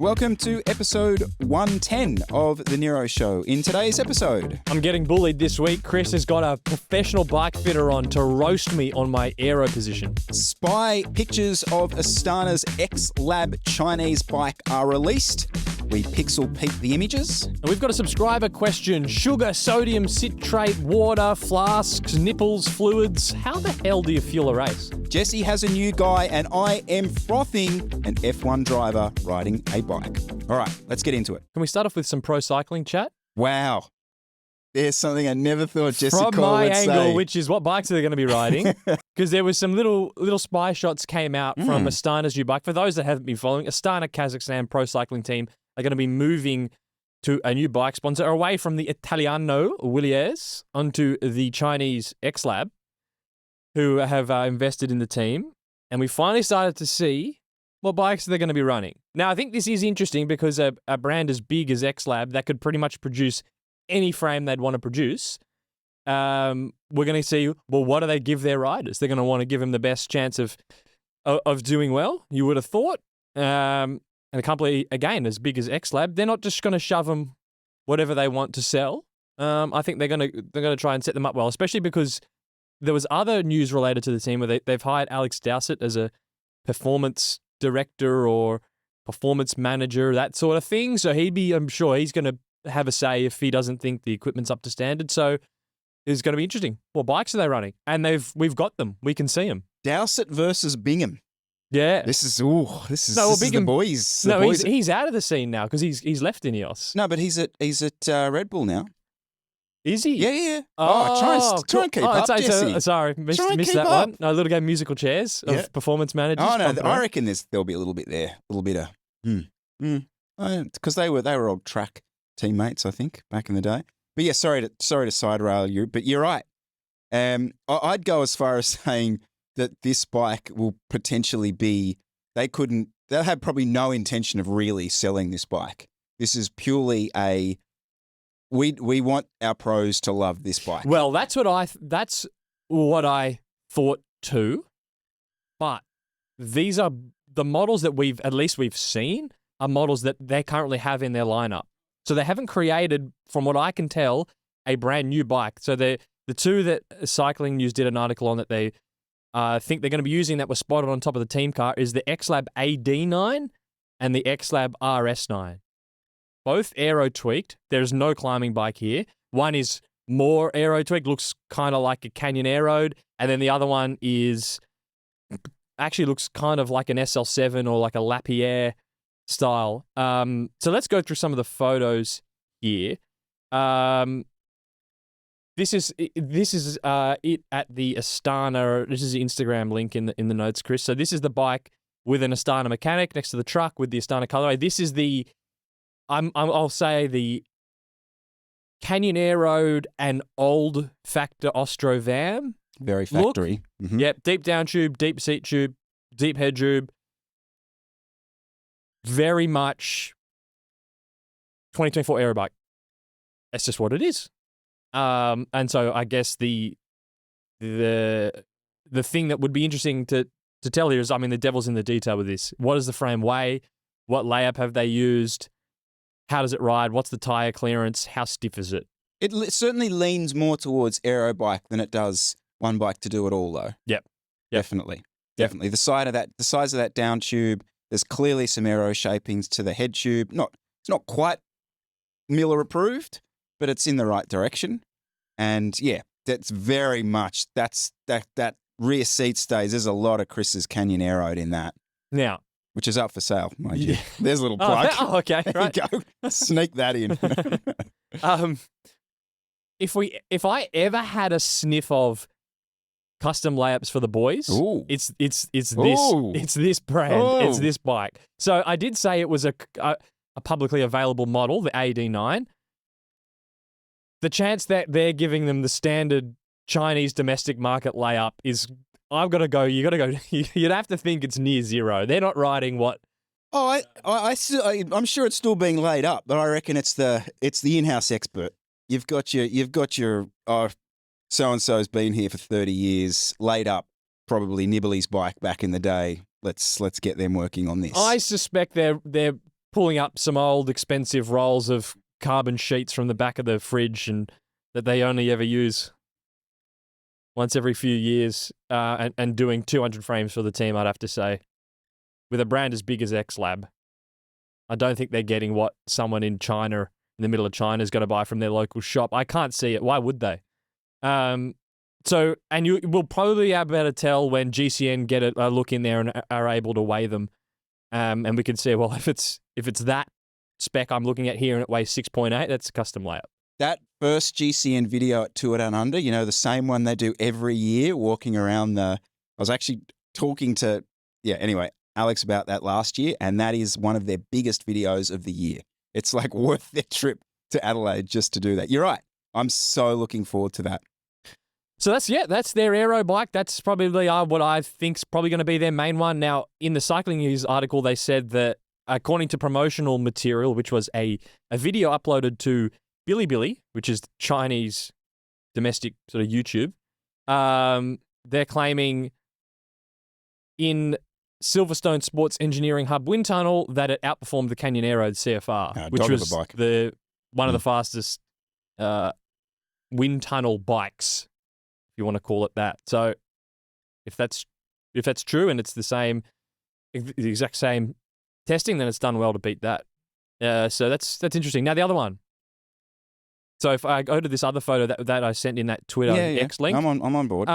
Welcome to episode 110 of the Nero Show. In today's episode, I'm getting bullied this week. Chris has got a professional bike fitter on to roast me on my Aero position. spy pictures of Astana's X-Lab Chinese bike are released. We pixel peep the images. And we've got a subscriber question. Sugar, sodium, citrate, water, flasks, nipples, fluids. How the hell do you fuel a race? Jesse has a new guy and I am frothing an F1 driver riding a bike. All right, let's get into it. Can we start off with some pro cycling chat? Wow. There's something I never thought Jesse From Cole my would angle, say. which is what bikes are they going to be riding? Because there was some little spy shots came out from Astana's new bike. For those that haven't been following, Astana, Kazakhstan pro cycling team are going to be moving to a new bike sponsor away from the Italiano Williers onto the Chinese X-Lab, who have invested in the team. And we finally started to see what bikes they're going to be running. Now, I think this is interesting because a brand as big as X-Lab that could pretty much produce any frame they'd want to produce, we're going to see, well, what do they give their riders? They're going to want to give them the best chance of doing well, you would have thought. And a company, again, as big as X-Lab, they're not just going to shove them whatever they want to sell. I think they're going to try and set them up well, especially because there was other news related to the team where they've hired Alex Dowsett as a performance director or performance manager, that sort of thing. So I'm sure he's going to have a say if he doesn't think the equipment's up to standard. So it's going to be interesting. What bikes are they running? And we've got them. We can see them. Dowsett versus Bingham. Yeah. This is the boys. No, he's out of the scene now because he's left Ineos. No, but he's at Red Bull now. Is he? Yeah. Try and keep up, Jesse. Sorry, missed that up. one. No, little game musical chairs of performance managers. Oh no, I reckon there'll be a little bit there, a little bit of because they were old track teammates, I think, back in the day. But yeah, sorry to side rail you, but you're right. I'd go as far as saying that this bike will potentially be they'll have probably no intention of really selling this bike. This is purely we want our pros to love this bike. Well, that's what I thought too. But these are the models that we've seen are models that they currently have in their lineup. So they haven't created, from what I can tell, a brand new bike. So the two that Cycling News did an article on that they think they're going to be using that were spotted on top of the team car is the X-Lab AD9 and the X-Lab RS9. Both aero tweaked. There's no climbing bike here. One is more aero tweaked, looks kind of like a Canyon Aeroed, and then the other one actually looks kind of like an SL7 or like a Lapierre style. So let's go through some of the photos here. This is it at the Astana. This is the Instagram link in the notes, Chris. So this is the bike with an Astana mechanic next to the truck with the Astana colorway. This is the I'll say the Canyon Aeroed and old Factor Ostrovam. Very factory. Mm-hmm. Yep, deep down tube, deep seat tube, deep head tube. Very much 2024 Aero bike. That's just what it is. And so I guess the thing that would be interesting to tell here is, I mean, the devil's in the detail with this. What does the frame weigh? What layup have they used? How does it ride? What's the tire clearance? How stiff is it? It certainly leans more towards aero bike than it does one bike to do it all, though. Yep. Definitely. The size of that down tube. There's clearly some aero shapings to the head tube. It's not quite Miller approved, but it's in the right direction. And yeah, that's very much that rear seat stays. There's a lot of Chris's Canyon Aeroed in that. Now, which is up for sale, mind you. There's a little plug. Okay, right. There you go. Sneak that in. If I ever had a sniff of custom layups for the boys, it's this brand, it's this bike. So I did say it was a publicly available model, the AD9. The chance that they're giving them the standard Chinese domestic market layup is, you got to go. You'd have to think it's near zero. They're not riding what. Oh, I'm sure it's still being laid up, but I reckon it's the in-house expert. You've got your so and so's been here for 30 years, laid up probably Nibbly's bike back in the day. Let's get them working on this. I suspect they're pulling up some old expensive rolls of carbon sheets from the back of the fridge and that they only ever use once every few years and doing 200 frames for the team, I'd have to say. With a brand as big as XLab, I don't think they're getting what someone in China, in the middle of China, is going to buy from their local shop. I can't see it. Why would they? So, and you will probably be able to tell when GCN get a look in there and are able to weigh them. And we can see, well, if it's that spec I'm looking at here and it weighs 6.8, that's a custom layout. That first GCN video at Tour Down Under, you know, the same one they do every year, walking around I was actually talking to, Alex about that last year, and that is one of their biggest videos of the year. It's like worth their trip to Adelaide just to do that. You're right. I'm so looking forward to that. So that's their Aero bike. That's probably what I think's probably going to be their main one. Now, in the Cycling News article, they said that according to promotional material, which was a video uploaded to Bilibili, which is Chinese domestic sort of YouTube, they're claiming in Silverstone Sports Engineering Hub wind tunnel that it outperformed the Canyon Aero CFR, which was one of the fastest wind tunnel bikes, if you want to call it that. So if that's true and it's the exact same testing, then it's done well to beat that. So that's interesting. Now the other one. So if I go to this other photo that I sent in that Twitter X link, I'm on board.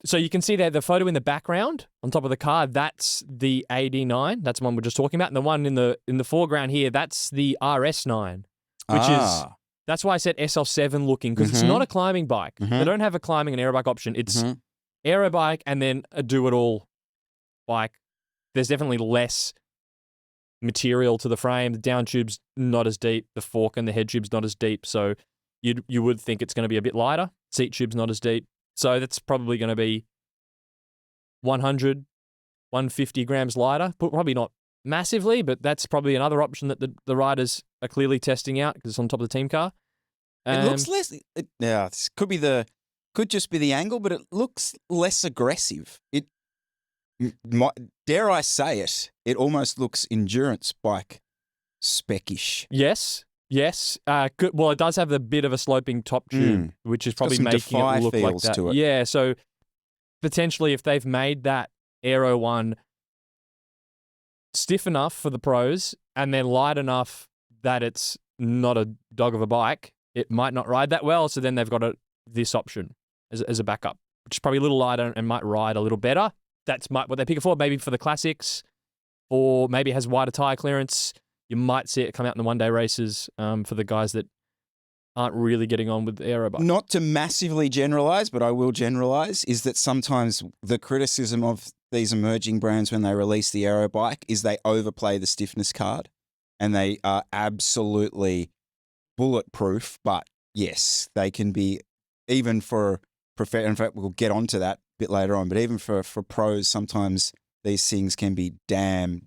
So you can see there the photo in the background on top of the car. That's the AD9. That's the one we're just talking about. And the one in the foreground here, that's the RS9, which is that's why I said SL7 looking, because it's not a climbing bike. They don't have a climbing and aero bike option. It's aero bike and then a do-it-all bike. There's definitely less material to the frame. The down tube's not as deep. The fork and the head tube's not as deep. So you would think it's going to be a bit lighter. Seat tube's not as deep. So that's probably going to be 100, 150 grams lighter. Probably not massively, but that's probably another option that the riders are clearly testing out because it's on top of the team car. It looks less. This could just be the angle, but it looks less aggressive. Dare I say it? It almost looks endurance bike spec-ish. Yes. Well, it does have a bit of a sloping top tube, which is probably making it look like that. To it. Yeah, so potentially if they've made that Aero one stiff enough for the pros and then light enough that it's not a dog of a bike, it might not ride that well. So then they've got this option as a backup, which is probably a little lighter and might ride a little better. That's what they pick it for, maybe for the classics, or maybe it has wider tyre clearance. You might see it come out in the one-day races for the guys that aren't really getting on with the aero bike. Not to massively generalize, but I will generalize, is that sometimes the criticism of these emerging brands when they release the aero bike is they overplay the stiffness card and they are absolutely bulletproof. But yes, they can be, even for in fact, we'll get onto that a bit later on, but even for pros, sometimes these things can be damn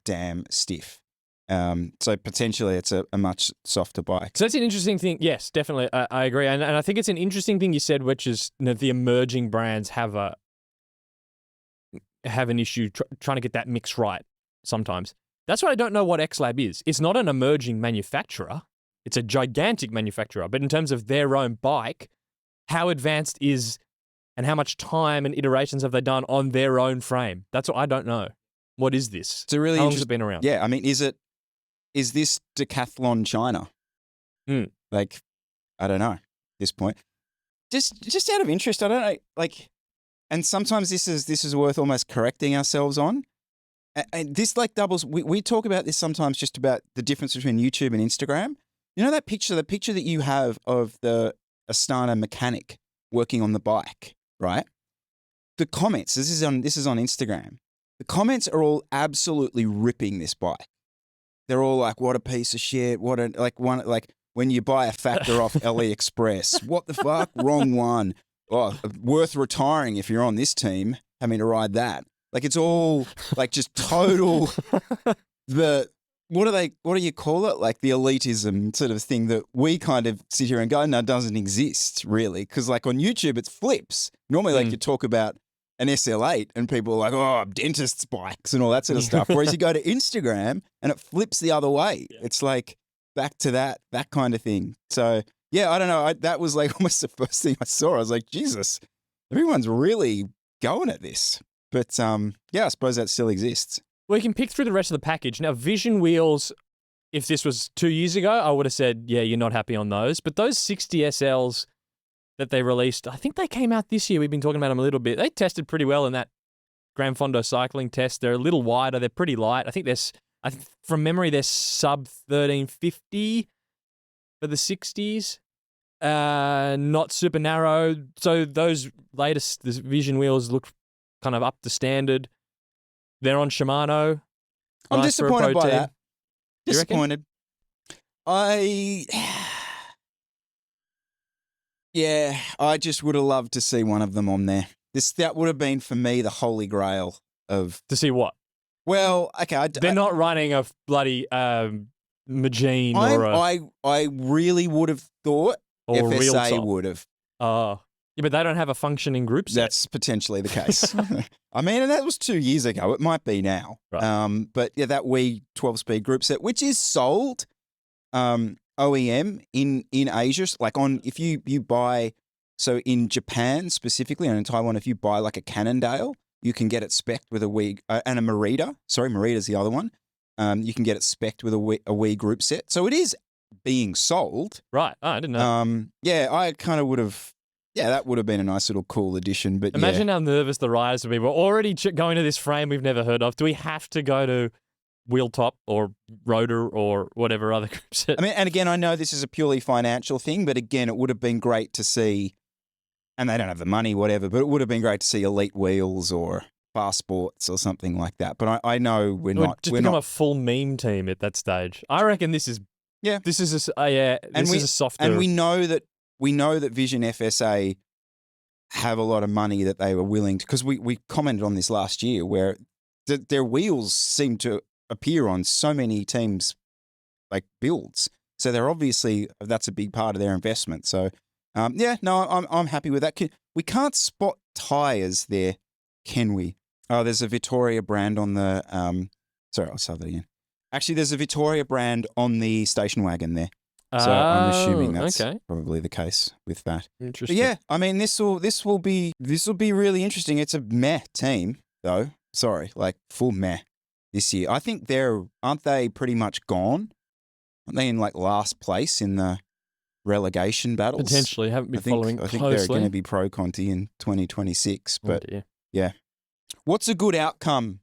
stiff. So potentially it's a much softer bike. So that's an interesting thing. Yes, definitely. I agree. And I think it's an interesting thing you said, which is the emerging brands have an issue trying to get that mix right sometimes. That's why I don't know what XLab is. It's not an emerging manufacturer. It's a gigantic manufacturer. But in terms of their own bike, how advanced is and how much time and iterations have they done on their own frame? That's what I don't know. What is this? It's a really how long has it been around? Yeah, I mean, is this Decathlon China? Like, I don't know at this point. Just out of interest, I don't know. Like, and sometimes this is worth almost correcting ourselves on. And this like doubles. We talk about this sometimes, just about the difference between YouTube and Instagram. You know the picture that you have of the Astana mechanic working on the bike, right? The comments. This is on Instagram. The comments are all absolutely ripping this bike. They're all like, "What a piece of shit! What a like when you buy a factor off AliExpress. What the fuck? Wrong one. Oh, worth retiring if you're on this team, having to ride that." Like it's all like just total what do you call it? Like the elitism sort of thing that we kind of sit here and go, no, it doesn't exist really. Because like on YouTube, it's flips. Normally like you talk about an SL8 and people are like, oh, dentist's bikes and all that sort of stuff. Whereas you go to Instagram and it flips the other way. Yeah. It's like back to that kind of thing. So, yeah, I don't know. That was like almost the first thing I saw. I was like, Jesus, everyone's really going at this. But yeah, I suppose that still exists. We can pick through the rest of the package. Now, Vision wheels, if this was 2 years ago, I would have said, yeah, you're not happy on those. But those 60 SLs that they released, I think they came out this year. We've been talking about them a little bit. They tested pretty well in that Gran Fondo cycling test. They're a little wider. They're pretty light. I think from memory, they're sub 1350 for the 60s. Not super narrow. So those latest Vision wheels look kind of up to standard. They're on Shimano. I'm Nice for a disappointed pro by team. that. You reckon? Disappointed. Yeah, I just would have loved to see one of them on there. That would have been for me the holy grail of. To see what? Well, okay, They're not running a bloody Magine I really would have thought or Real FSA Top. would have. Oh. Yeah, but they don't have a functioning group set. That's potentially the case. I mean, and that was 2 years ago. It might be now. Right. But yeah, that Wii 12-speed group set, which is sold OEM in Asia, like if you buy, so in Japan specifically and in Taiwan, if you buy like a Cannondale, you can get it spec'd with a Wii and a Merida. Sorry, Merida's the other one. You can get it spec'd with a Wii group set. So it is being sold. Right. Oh, I didn't know. Yeah, I kind of would have. Yeah, that would have been a nice little cool addition. But imagine how nervous the riders would be. We're already going to this frame we've never heard of. Do we have to go to wheel top or rotor or whatever other group set? I mean, and again, I know this is a purely financial thing, but again, it would have been great to see, and they don't have the money, whatever, but it would have been great to see Elite Wheels or Fast Sports or something like that. But I know we're not. Just we're become not. a full meme team at that stage. I reckon this is. Yeah. This is a softer. And we know that Vision FSA have a lot of money that they were willing to, because we commented on this last year where their wheels seem to appear on so many teams like builds. So they're obviously, that's a big part of their investment. So yeah, no, I'm happy with that. We can't spot tires there, can we? Oh, there's a Vittoria brand on the, sorry, I'll start that again. Actually, there's a Vittoria brand on the station wagon there. So I'm assuming that's probably the case with that. Interesting. But yeah, I mean, this will be really interesting. It's a meh team though. Sorry, like full meh this year. I think aren't they pretty much gone? Aren't they in like last place in the relegation battles? Potentially, haven't been following I think closely. they're going to be Pro Conti in 2026. But yeah, what's a good outcome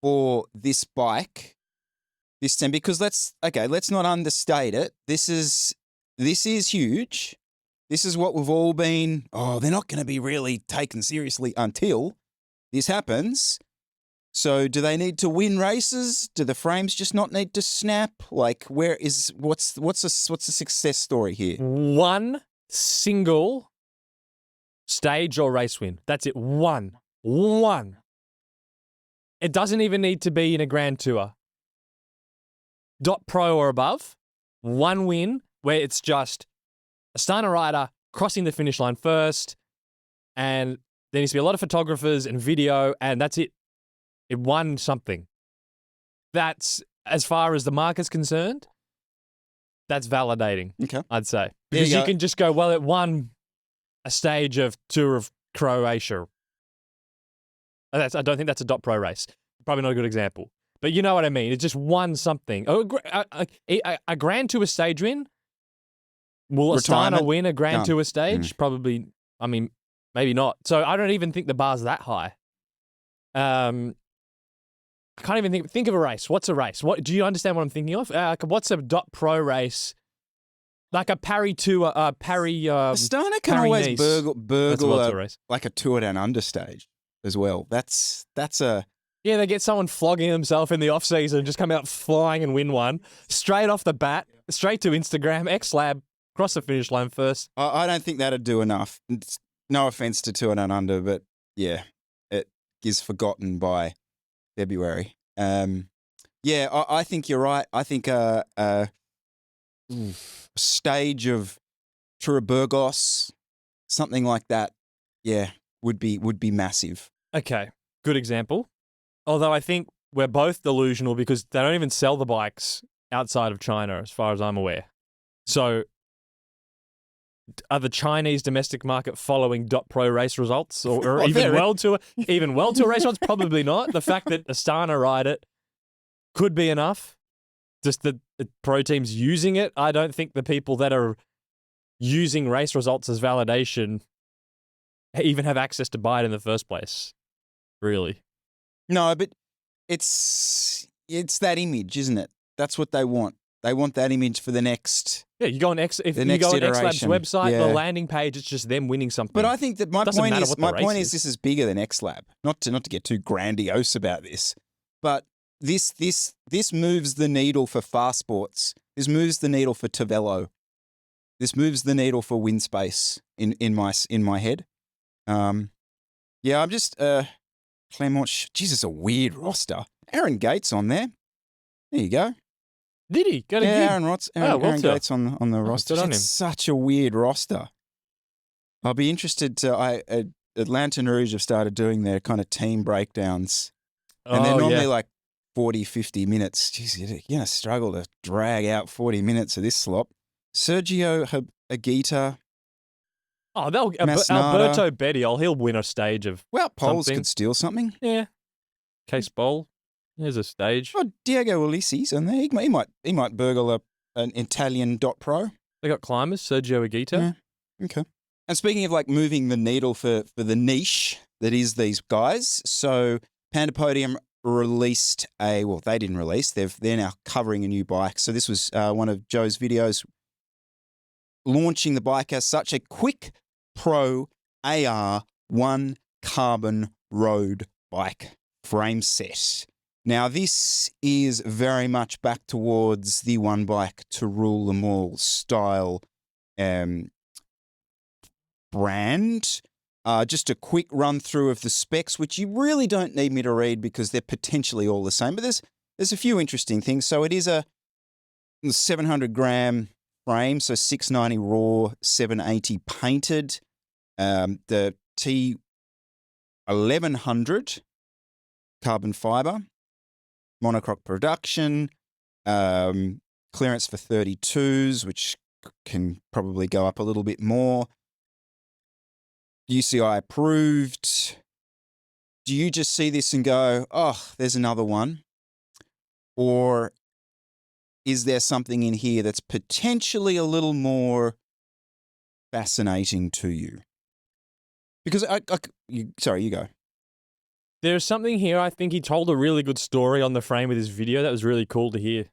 for this bike? This team, because let's not understate it. This is huge. This is what we've all been. Oh, they're not going to be really taken seriously until this happens. So, do they need to win races? Do the frames just not need to snap? Like, what's the success story here? One single stage or race win. That's it. One. It doesn't even need to be in a Grand Tour. .pro or above, one win where it's just Astana rider crossing the finish line first, and there needs to be a lot of photographers and video, and that's it. It won something. That's, as far as the market's concerned, that's validating, I'd say. Because you can just go, well, it won a stage of Tour of Croatia. I don't think that's a .pro race. Probably not a good example. But you know what I mean. It just won something. A Grand Tour stage win? Will Astana win a Grand Tour stage? Probably. I mean, maybe not. So I don't even think the bar's that high. I can't even think of a race. What's a race? What do you understand what I'm thinking of? What's a .pro race? Like a Paris Tour, Astana can Paris always Nice. burgle a race. Like a Tour Down Under stage as well. That's a. Yeah, they get someone flogging himself in the off-season and just come out flying and win one. Straight off the bat, straight to Instagram, X-Lab, cross the finish line first. I don't think that'd do enough. It's no offense to Tour Down Under, but yeah, it is forgotten by February. Yeah, I think you're right. I think a stage of Tour of Burgos, something like that, yeah, would be massive. Okay, good example. Although I think we're both delusional because they don't even sell the bikes outside of China, as far as I'm aware. So, are the Chinese domestic market following .pro race results or Oh, even they're- World Tour race results? Probably not. The fact that Astana ride it could be enough. Just the pro teams using it. I don't think the people that are using race results as validation even have access to buy it in the first place. Really. No, but it's that image, isn't it? That's what they want. They want that image for the next. Yeah, you go on X The next Xlab's iteration. website, Yeah. the landing page, it's just them winning something. But I think that my Doesn't point matter is what the race is. this is bigger than Xlab. Not to get too grandiose about this, but this moves the needle for fast sports. This moves the needle for Tavello. This moves the needle for Windspace in my head. Yeah, I'm just Clermont. Jesus, a weird roster. Aaron Gates on there. There you go. Did he? Got a Yeah, gig? Aaron well Aaron done. Gates on the roster. good on It's him. such a weird roster. I'll be interested to. Atlanta Rouge have started doing their kind of team breakdowns, and they're normally like 40, 50 minutes. Jeez, you're going to struggle to drag out 40 minutes of this slop. Sergio Agita. Oh, Masnada. Alberto Bettiol, he'll win a stage of Well, Poles something. could steal something. Yeah. Case Bowl. There's a stage. Oh, Diego Ulisses on there. He might burgle an Italian .pro. They got climbers, Sergio Agita. Yeah. Okay. And speaking of like moving the needle for the niche that is these guys, so Panda Podium released they didn't release. They're now covering a new bike. So this was one of Joe's videos launching the bike as such, a Quick Pro AR1 carbon road bike frame set. Now, this is very much back towards the one bike to rule them all style brand. Just a quick run through of the specs, which you really don't need me to read because they're potentially all the same. But there's a few interesting things. So it is a 700 gram frame, so 690 raw, 780 painted. The T1100 carbon fiber, monocoque production, clearance for 32s, which can probably go up a little bit more. UCI approved. Do you just see this and go, oh, there's another one? Or is there something in here that's potentially a little more fascinating to you? Because you go. There's something here. I think he told a really good story on the frame with his video. That was really cool to hear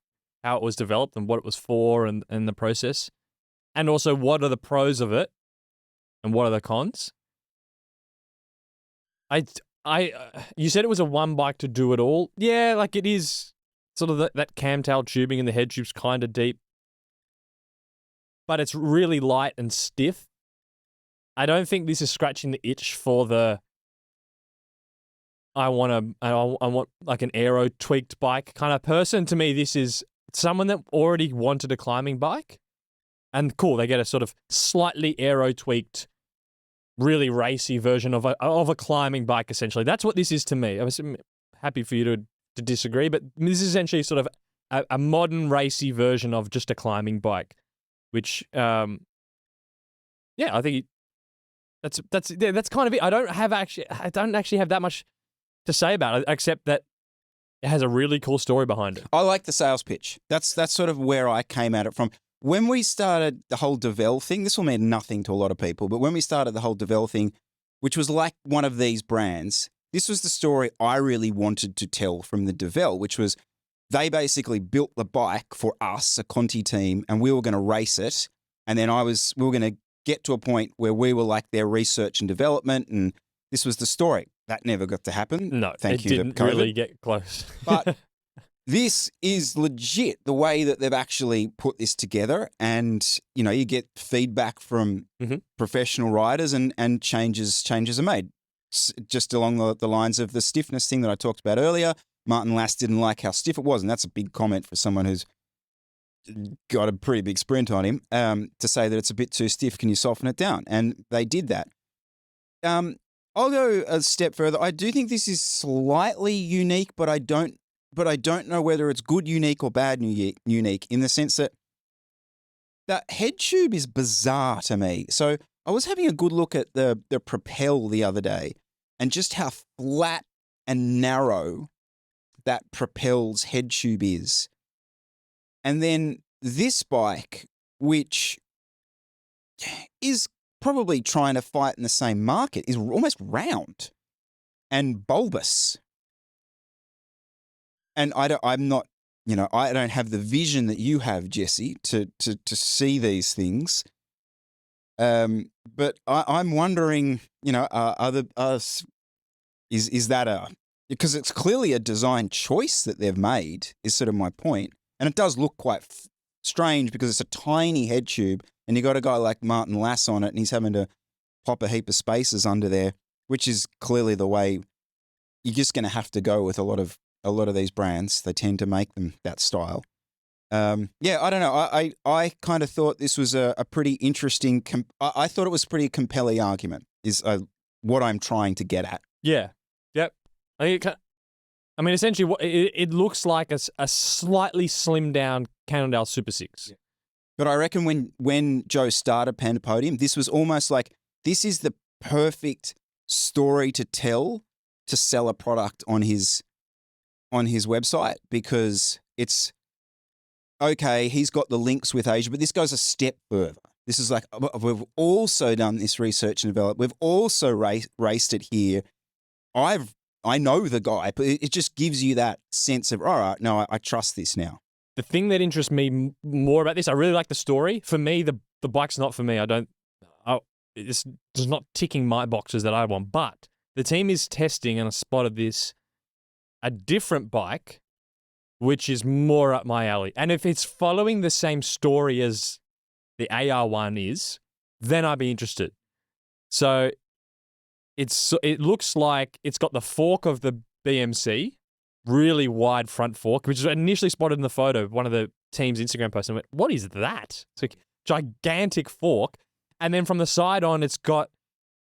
how it was developed and what it was for and the process. And also, what are the pros of it and what are the cons? You said it was a one bike to do it all. Yeah, like it is sort of that camtail tubing and the head tube's kind of deep. But it's really light and stiff. I don't think this is scratching the itch for the I want like an Aero tweaked bike kind of person. To me, this is someone that already wanted a climbing bike. And cool, they get a sort of slightly Aero tweaked, really racy version of a climbing bike, essentially. That's what this is to me. I was happy for you to disagree, but this is essentially sort of a modern racy version of just a climbing bike, which, I think that's kind of it. I don't actually have that much to say about it, except that it has a really cool story behind it. I like the sales pitch. That's sort of where I came at it from. When we started the whole Devel thing, this will mean nothing to a lot of people, but when we started the whole Devel thing, which was like one of these brands, this was the story I really wanted to tell from the Devel, which was they basically built the bike for us, a Conti team, and we were going to race it. And then we were going to get to a point where we were like their research and development, and this was the story. That never got to happen. No, Thank it you didn't to COVID. really get close. But this is legit, the way that they've actually put this together. And, you get feedback from professional riders and changes are made. Just along the lines of the stiffness thing that I talked about earlier. Martin Lass didn't like how stiff it was. And that's a big comment for someone who's got a pretty big sprint on him, to say that it's a bit too stiff. Can you soften it down? And they did that. I'll go a step further. I do think this is slightly unique, but I don't know whether it's good unique or bad unique in the sense that that head tube is bizarre to me. So I was having a good look at the Propel the other day and just how flat and narrow that Propel's head tube is. And then this bike, which is probably trying to fight in the same market, is almost round and bulbous. And I'm not, I don't have the vision that you have, Jesse, to see these things. But I'm wondering, is that because it's clearly a design choice that they've made, is sort of my point. And it does look quite strange because it's a tiny head tube and you got a guy like Martin Lass on it and he's having to pop a heap of spaces under there, which is clearly the way you're just going to have to go with a lot of these brands. They tend to make them that style. I don't know. I kind of thought this was a pretty interesting. I thought it was a pretty compelling argument. Is what I'm trying to get at. Yeah. Yep. I mean, essentially, it looks like a slightly slimmed down Cannondale Super 6. Yeah. But I reckon when Joe started Panda Podium, this was almost like this is the perfect story to tell to sell a product on his website, because it's okay, he's got the links with Asia, but this goes a step further. This is like, we've also done this research and development. We've also raced it here. I know the guy, but it just gives you that sense of, all right, no, I trust this now. The thing that interests me more about this, I really like the story. For me, the bike's not for me. It's just not ticking my boxes that I want. But the team is testing, and I spotted this, a different bike, which is more up my alley. And if it's following the same story as the AR one is, then I'd be interested. So it looks like it's got the fork of the BMC, really wide front fork, which is initially spotted in the photo of one of the team's Instagram posts. And I went, what is that? It's like gigantic fork. And then from the side on, it's got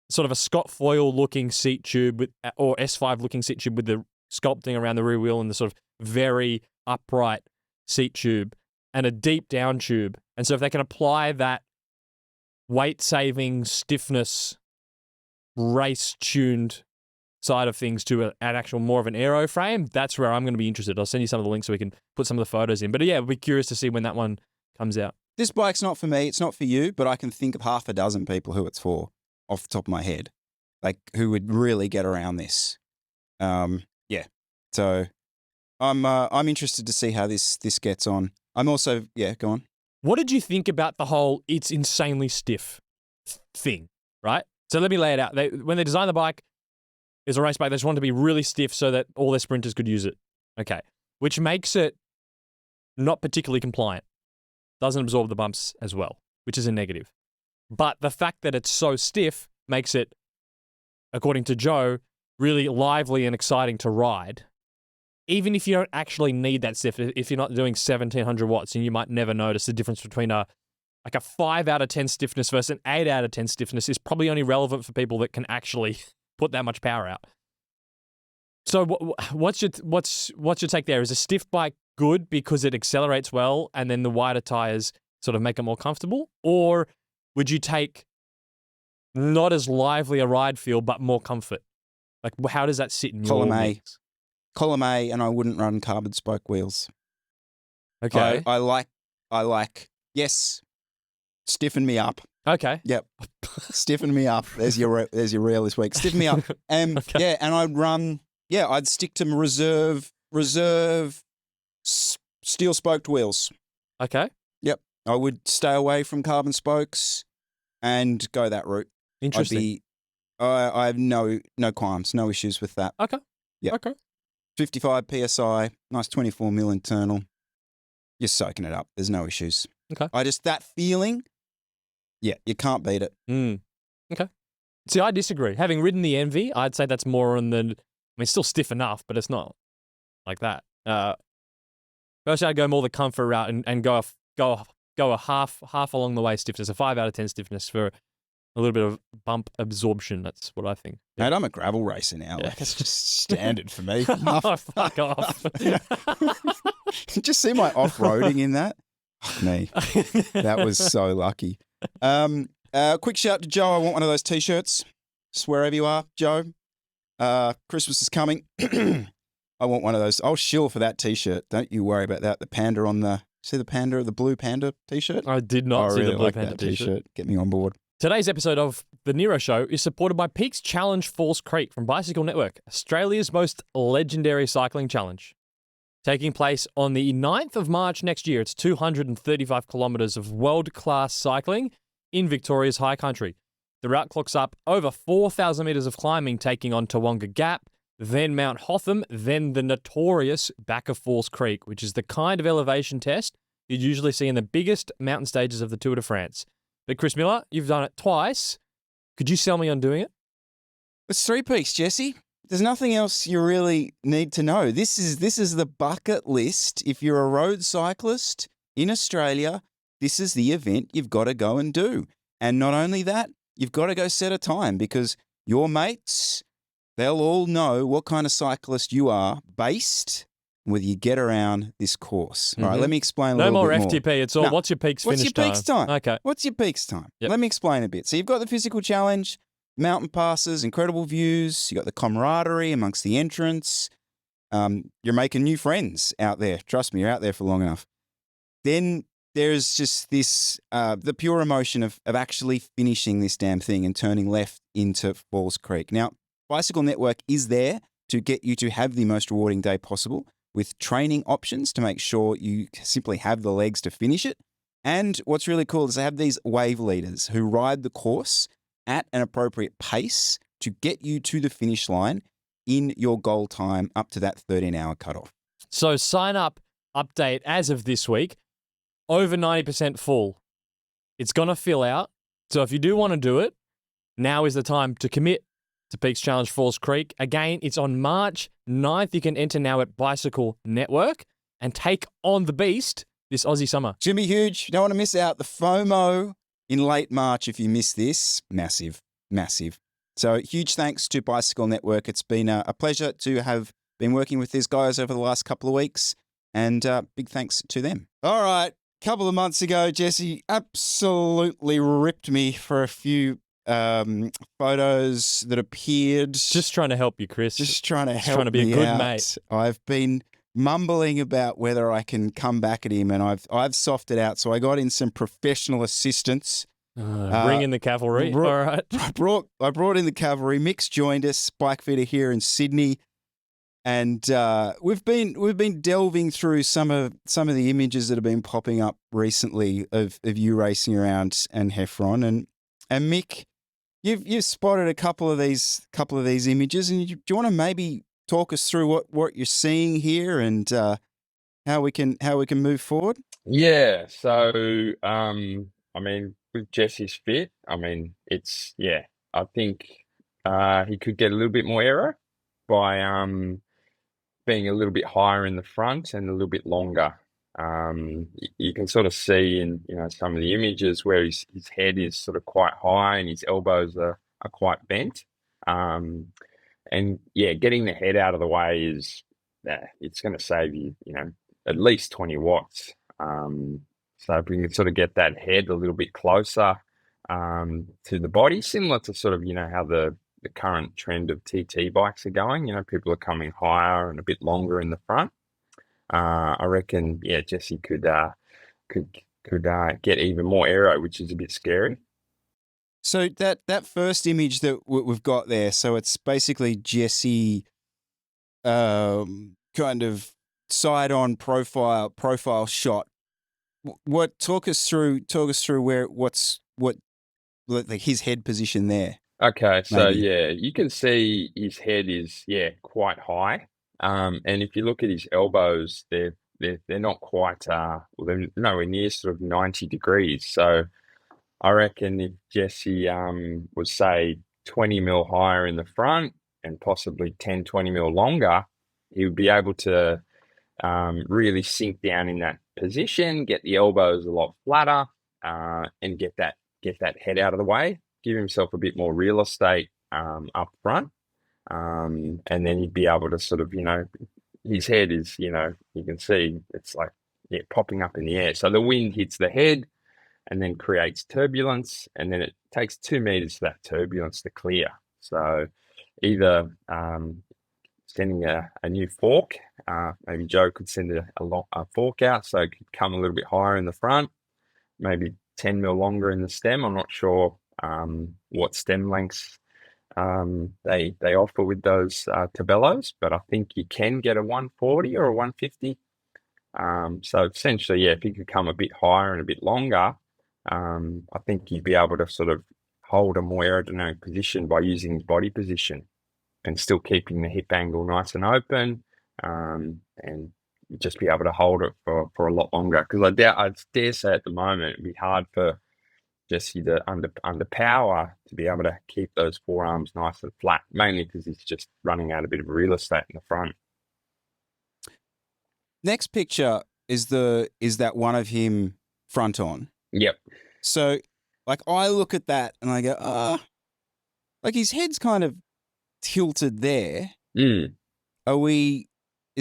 sort of a Scott Foyle looking seat tube or S5 looking seat tube with the sculpting around the rear wheel and the sort of very upright seat tube and a deep down tube. And so if they can apply that weight saving stiffness race-tuned side of things to an actual more of an aero frame, that's where I'm going to be interested. I'll send you some of the links so we can put some of the photos in. But yeah, we'll be curious to see when that one comes out. This bike's not for me. It's not for you, but I can think of half a dozen people who it's for off the top of my head, like who would really get around this. So I'm interested to see how this gets on. I'm also, go on. What did you think about the whole it's insanely stiff thing, right? So let me lay it out. When they designed the bike, it's a race bike. They just wanted to be really stiff so that all their sprinters could use it. Okay. Which makes it not particularly compliant. Doesn't absorb the bumps as well, which is a negative. But the fact that it's so stiff makes it, according to Joe, really lively and exciting to ride. Even if you don't actually need that stiff, if you're not doing 1700 watts, and you might never notice the difference between a 5 out of 10 stiffness versus an 8 out of 10 stiffness is probably only relevant for people that can actually put that much power out. So what's your take there? Is a stiff bike good because it accelerates well and then the wider tires sort of make it more comfortable? Or would you take not as lively a ride feel but more comfort? Like, how does that sit in your mix? Column A, and I wouldn't run carbon spoke wheels. Okay. I like, yes, stiffen me up. Okay. Yep. Stiffen me up. There's your reel this week. Stiffen me up. Okay. Yeah, and I'd stick to reserve steel spoked wheels. Okay. Yep. I would stay away from carbon spokes and go that route. Interesting. I have no qualms, no issues with that. Okay. Yeah. Okay. 55 PSI, nice 24 mil internal. You're soaking it up. There's no issues. Okay. That feeling, you can't beat it. Okay. See, I disagree. Having ridden the Envy, I'd say that's more on the, it's still stiff enough, but it's not like that. Personally, I'd go more the comfort route and go a half along the way stiffness, a 5 out of 10 stiffness for A little bit of bump absorption. That's what I think. Mate, I'm a gravel racer now. Yeah. Like, it's just standard for me. Oh, fuck off. Just see my off-roading in that. Fuck me. That was so lucky. Quick shout to Joe. I want one of those T-shirts. Just wherever you are, Joe. Christmas is coming. I want one of those. I'll shill for that T-shirt. Don't you worry about that. The panda on the... See the panda, the blue panda T-shirt? I did not see really the blue like panda that T-shirt. Get me on board. Today's episode of The Nero Show is supported by Peaks Challenge Falls Creek from Bicycle Network, Australia's most legendary cycling challenge. Taking place on the 9th of March next year, it's 235 kilometres of world-class cycling in Victoria's high country. The route clocks up over 4,000 metres of climbing, taking on Tawonga Gap, then Mount Hotham, then the notorious back of Falls Creek, which is the kind of elevation test you'd usually see in the biggest mountain stages of the Tour de France. But Chris Miller, you've done it twice. Could you sell me on doing it? It's 3 peaks, Jesse. There's nothing else you really need to know. This is the bucket list. If you're a road cyclist in Australia, this is the event you've got to go and do. And not only that, you've got to go set a time because your mates, they'll all know what kind of cyclist you are based whether you get around this course. All right, let me explain a little bit more. No more FTP. It's all, No. what's your peaks finish time? What's your peaks time? Okay. What's your peaks time? Yep. Let me explain a bit. So you've got the physical challenge, mountain passes, incredible views. You got the camaraderie amongst the entrants. You're making new friends out there. Trust me, you're out there for long enough. Then there's just this, the pure emotion of actually finishing this damn thing and turning left into Falls Creek. Now, Bicycle Network is there to get you to have the most rewarding day possible with training options to make sure you simply have the legs to finish it. And what's really cool is they have these wave leaders who ride the course at an appropriate pace to get you to the finish line in your goal time up to that 13-hour cutoff. So sign up update as of this week, over 90% full. It's going to fill out. So if you do want to do it, now is the time to commit to Peaks Challenge Falls Creek. Again, it's on March 9th. You can enter now at Bicycle Network and take on the beast this Aussie summer. It's going to be huge. You don't want to miss out. The FOMO in late March, if you miss this, massive, massive. So huge thanks to Bicycle Network. It's been a pleasure to have been working with these guys over the last couple of weeks, and big thanks to them. All right. A couple of months ago, Jesse absolutely ripped me for a few photos that appeared. Just trying to help you, Chris. Just trying to help trying to be me a good out. mate. I've been mumbling about whether I can come back at him, and I've softed out. So I got in some professional assistance. Bring in the cavalry. All right. I brought in the cavalry. Mick's joined us, bike fitter here in Sydney, and we've been delving through some of the images that have been popping up recently of you racing around and Heffron and Mick. You've spotted a couple of these images, and do you want to maybe talk us through what you're seeing here and how we can move forward? Yeah. So, I mean, with Jesse's fit, I mean, I think he could get a little bit more aero by being a little bit higher in the front and a little bit longer. You can sort of see in some of the images where his head is sort of quite high and his elbows are quite bent. And yeah, getting the head out of the way is it's going to save you at least 20 watts. So if we can sort of get that head a little bit closer to the body, similar to sort of how the current trend of TT bikes are going. People are coming higher and a bit longer in the front. I reckon, Jesse could get even more aero, which is a bit scary. So that first image that we've got there, so it's basically Jesse, kind of side on profile shot. Talk us through what like his head position there. Okay, so Maybe. yeah, you can see his head is quite high. And if you look at his elbows, they're not quite they're nowhere near sort of 90 degrees. So I reckon if Jesse was say 20 mil higher in the front and possibly 10-20 mil longer, he would be able to really sink down in that position, get the elbows a lot flatter, and get that head out of the way. give himself a bit more real estate up front. And then you'd be able to sort of, his head is, you can see it's like, popping up in the air. So the wind hits the head and then creates turbulence, and then it takes 2 meters for that turbulence to clear. So either sending a new fork, maybe Joe could send a fork out so it could come a little bit higher in the front, maybe 10 mil longer in the stem. I'm not sure what stem lengths they offer with those Tabellos, but I think you can get a 140 or a 150. So essentially, if you could come a bit higher and a bit longer, I think you'd be able to sort of hold a more aerodynamic position by using his body position and still keeping the hip angle nice and open, and just be able to hold it for a lot longer. Because I dare say at the moment it'd be hard for Jesse to under power to be able to keep those forearms nice and flat, mainly because he's just running out a bit of real estate in the front. Next picture is that one of him front on. Yep. So, like, I look at that and I go, like his head's kind of tilted there. Is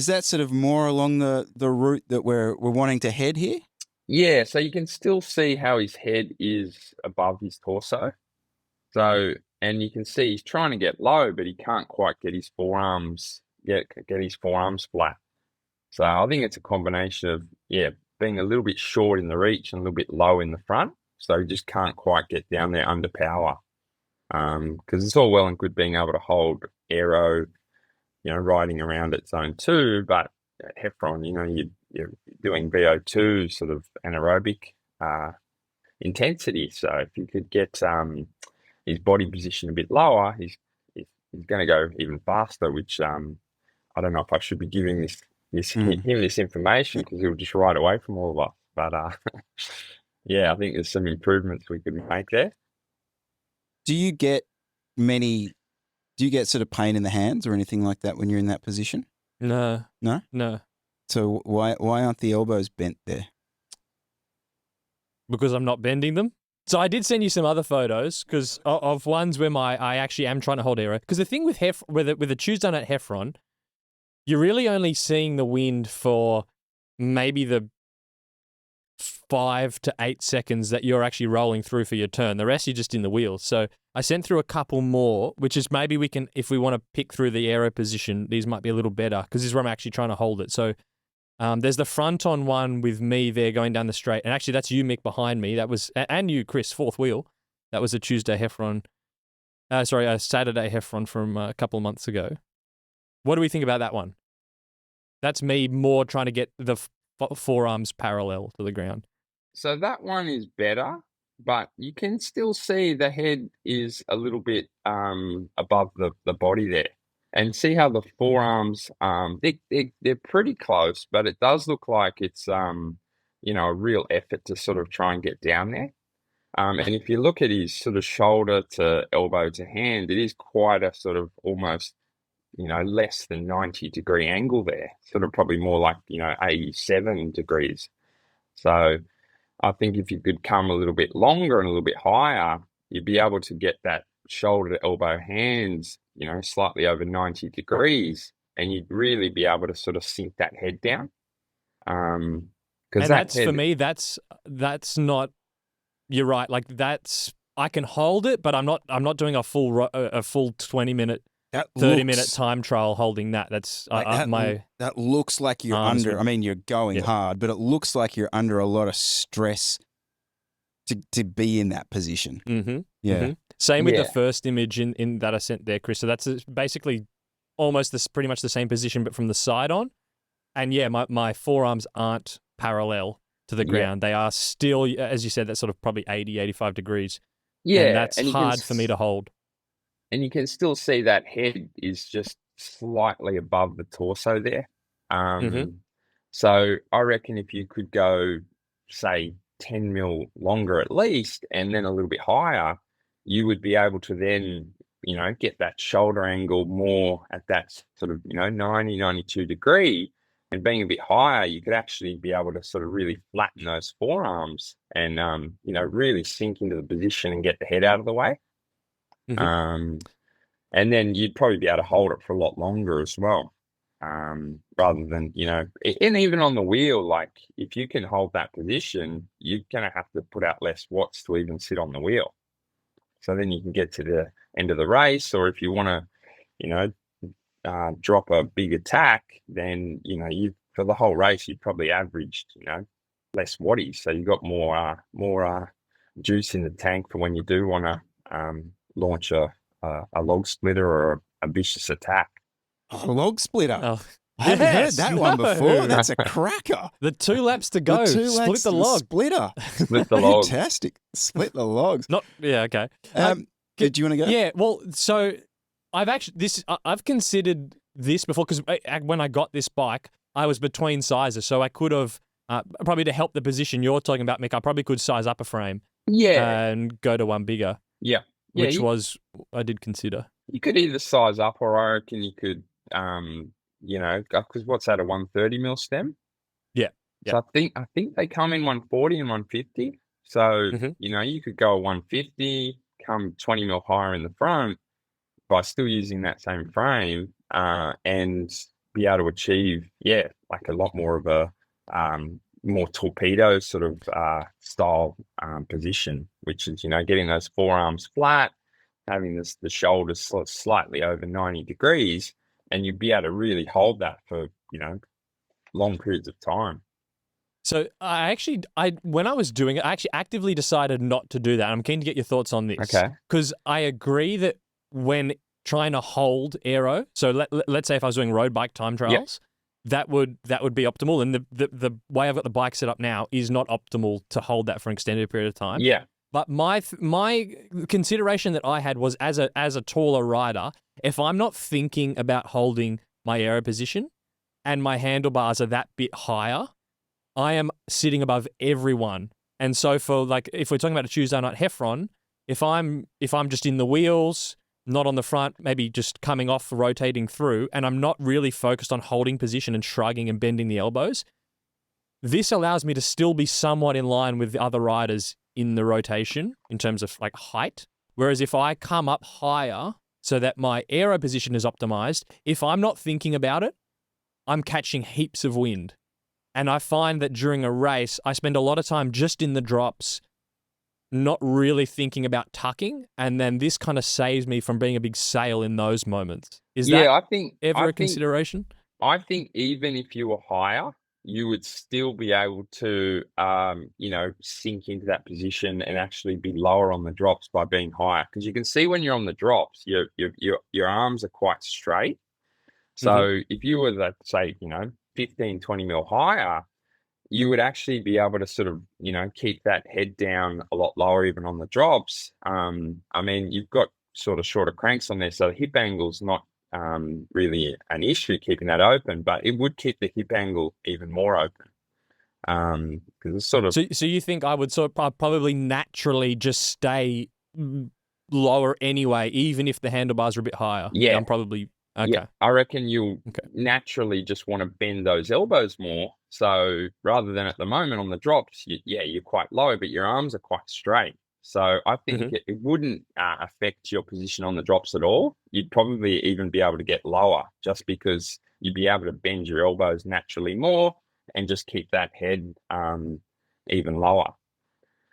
that sort of more along the route that we're wanting to head here? Yeah, so you can still see how his head is above his torso. So, and you can see he's trying to get low, but he can't quite get his forearms flat. So I think it's a combination of, being a little bit short in the reach and a little bit low in the front. So he just can't quite get down there under power. Because it's all well and good being able to hold Aero, riding around at zone 2, but at Heffron, you're doing VO2 sort of anaerobic intensity. So if you could get his body position a bit lower, he's going to go even faster, which I don't know if I should be giving him this information because he'll just ride away from all of us. But I think there's some improvements we could make there. Do you get sort of pain in the hands or anything like that when you're in that position? No. No? So why aren't the elbows bent there? Because I'm not bending them. So I did send you some other photos because of ones where I actually am trying to hold Aero. Because the thing with with the choose done at Heffron, you're really only seeing the wind for maybe the 5 to 8 seconds that you're actually rolling through for your turn. The rest you're just in the wheels. So I sent through a couple more, which is maybe we can, if we want to pick through the Aero position, these might be a little better because this is where I'm actually trying to hold it. So there's the front on one with me there going down the straight. And actually that's you, Mick, behind me. That was, and you, Chris, fourth wheel. That was a Saturday Heffron from a couple of months ago. What do we think about that one? That's me more trying to get the forearms parallel to the ground. So that one is better, but you can still see the head is a little bit above the body there. And see how the forearms, they're pretty close, but it does look like it's, a real effort to sort of try and get down there. And if you look at his sort of shoulder to elbow to hand, it is quite a sort of almost, less than 90-degree angle there, sort of probably more like, 87 degrees. So I think if you could come a little bit longer and a little bit higher, you'd be able to get that shoulder to elbow hands, slightly over 90 degrees, and you'd really be able to sort of sink that head down. And that's for me, that's not, you're right. Like I can hold it, but I'm not doing a full 20-minute, 30-minute time trial holding that. That looks like you're under. I mean, you're going hard, but it looks like you're under a lot of stress to be in that position. Mm-hmm. Yeah. Mm-hmm. Same with the first image in that I sent there, Chris. So that's basically almost pretty much the same position, but from the side on. And my forearms aren't parallel to the ground. They are still, as you said, that's sort of probably 80, 85 degrees. Yeah. And that's hard for me to hold. And you can still see that head is just slightly above the torso there. So I reckon if you could go, say, 10 mil longer at least, and then a little bit higher, you would be able to then, get that shoulder angle more at that sort of, 90, 92 degree. And being a bit higher, you could actually be able to sort of really flatten those forearms and, really sink into the position and get the head out of the way. Mhm. And then you'd probably be able to hold it for a lot longer as well. Rather than, and even on the wheel, like if you can hold that position, you're going to have to put out less watts to even sit on the wheel. So then you can get to the end of the race, or if you want to, drop a big attack, then, you for the whole race, you probably averaged, less wattage. So you've got more juice in the tank for when you do want to launch a log splitter or a vicious attack. A log splitter. Oh, I haven't heard yes, that one before. no. That's a cracker. The 2 laps to go. Split the log. Splitter. Split the log. Fantastic. Split the logs. Okay. Do you want to go? Yeah. Well, so I've considered this before because when I got this bike, I was between sizes, so I could have probably to help the position you're talking about, Mick. I probably could size up a frame. Yeah. And go to one bigger. Yeah. Which I did consider. You could either size up, or I reckon you could, because what's that, a 130 mil stem? Yeah. So I think they come in 140 and 150. So, you could go a 150, come 20 mil higher in the front by still using that same frame, and be able to achieve, like a lot more of a more torpedo sort of style position, which is, getting those forearms flat, having the shoulders slightly over 90 degrees, and you'd be able to really hold that for, long periods of time. So when I was doing it, I actually actively decided not to do that. I'm keen to get your thoughts on this. Okay. Because I agree that when trying to hold aero, so let's say if I was doing road bike time trials, that would be optimal. And the way I've got the bike set up now is not optimal to hold that for an extended period of time. Yeah. But my consideration that I had was as a taller rider, if I'm not thinking about holding my aero position and my handlebars are that bit higher, I am sitting above everyone. And so for if we're talking about a Tuesday night Heffron, if I'm just in the wheels, not on the front, maybe just coming off, rotating through, and I'm not really focused on holding position and shrugging and bending the elbows, this allows me to still be somewhat in line with the other riders in the rotation in terms of height. Whereas if I come up higher so that my aero position is optimized, if I'm not thinking about it, I'm catching heaps of wind. And I find that during a race, I spend a lot of time just in the drops, not really thinking about tucking. And then this kind of saves me from being a big sail in those moments. Is that I think a consideration? I think even if you were higher, you would still be able to, sink into that position and actually be lower on the drops by being higher. Because you can see when you're on the drops, your arms are quite straight. So if you were, let's say, 15, 20 mil higher, you would actually be able to sort of, keep that head down a lot lower, even on the drops. You've got sort of shorter cranks on there, so the hip angle's not really an issue keeping that open, but it would keep the hip angle even more open. Because it's sort of. So you think I would probably naturally just stay lower anyway, even if the handlebars are a bit higher? Yeah. I'm probably. Okay. Yeah, I reckon you'll naturally just want to bend those elbows more. So rather than at the moment on the drops, you're quite low, but your arms are quite straight. So I think it wouldn't affect your position on the drops at all. You'd probably even be able to get lower just because you'd be able to bend your elbows naturally more and just keep that head even lower.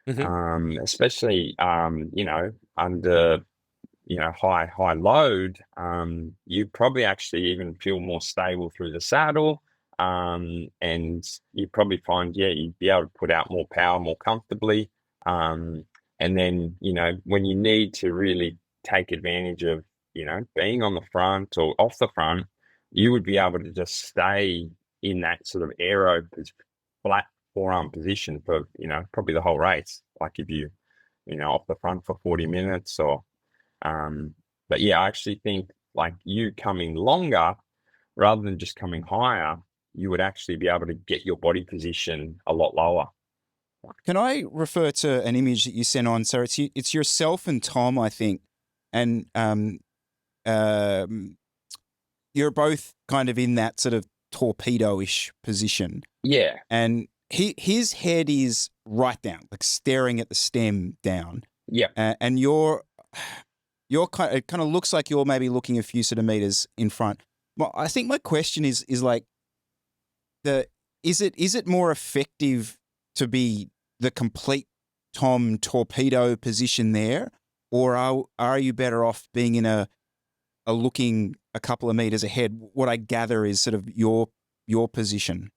Especially, under high load, you probably actually even feel more stable through the saddle, and you probably find, you'd be able to put out more power more comfortably. And then, when you need to really take advantage of, being on the front or off the front, you would be able to just stay in that sort of aero flat forearm position for, probably the whole race. Like if you, off the front for 40 minutes or, but I actually think like you coming longer rather than just coming higher, you would actually be able to get your body position a lot lower. Can I refer to an image that you sent on? So it's yourself and Tom, I think, and you're both kind of in that sort of torpedo-ish position. Yeah. And his head is right down, like staring at the stem down. Yeah. And your it kind of looks like you're maybe looking a few centimeters in front. Well, I think my question is like is it more effective to be the complete Tom torpedo position there, or are you better off being in a looking a couple of meters ahead? What I gather is sort of your position.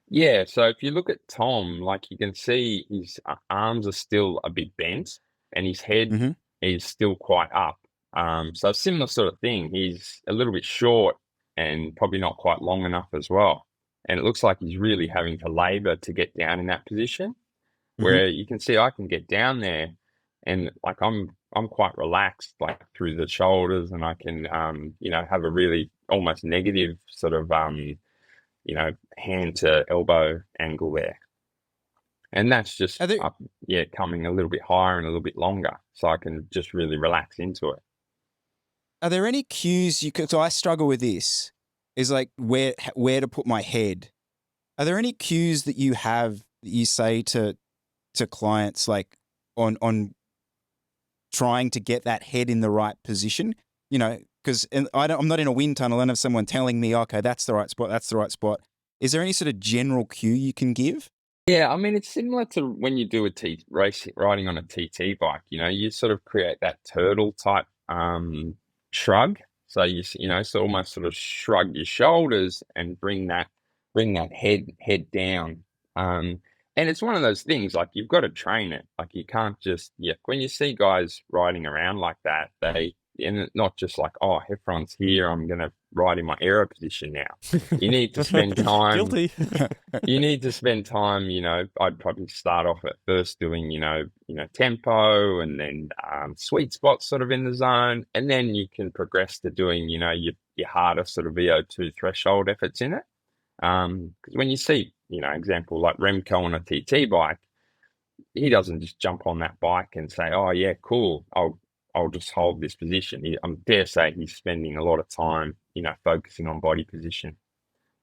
Yeah, so if you look at Tom, like you can see his arms are still a bit bent and his head Mm-hmm. is still quite up. So a similar sort of thing. He's a little bit short and probably not quite long enough as well. And it looks like he's really having to labor to get down in that position, Mm-hmm. where you can see I can get down there and like I'm quite relaxed like through the shoulders, and I can have a really almost negative sort of hand to elbow angle there. And that's just Are there up, coming a little bit higher and a little bit longer. So I can just really relax into it. are there any cues you could? So I struggle with this. Is like where to put my head. Are there any cues that you have that you say to clients like on trying to get that head in the right position? You know, because I'm not in a wind tunnel and have someone telling me, okay, that's the right spot, that's the right spot. Is there any sort of general cue you can give? Yeah, I mean, it's similar to when you do a race riding on a TT bike. You sort of create that turtle type shrug. So so almost sort of shrug your shoulders and bring that head down. Um, and it's one of those things like you've got to train it. Like you can't just when you see guys riding around like that, and it's not just like, oh, Heffron's here, I'm gonna ride in my aero position now. You need to spend time. Guilty. You need to spend time, I'd probably start off at first doing, tempo and then sweet spots sort of in the zone. And then you can progress to doing, your harder sort of VO2 threshold efforts in it. Because when you see, example like Remco on a TT bike, he doesn't just jump on that bike and say, oh yeah, cool, I'll just hold this position. I dare say he's spending a lot of time, focusing on body position.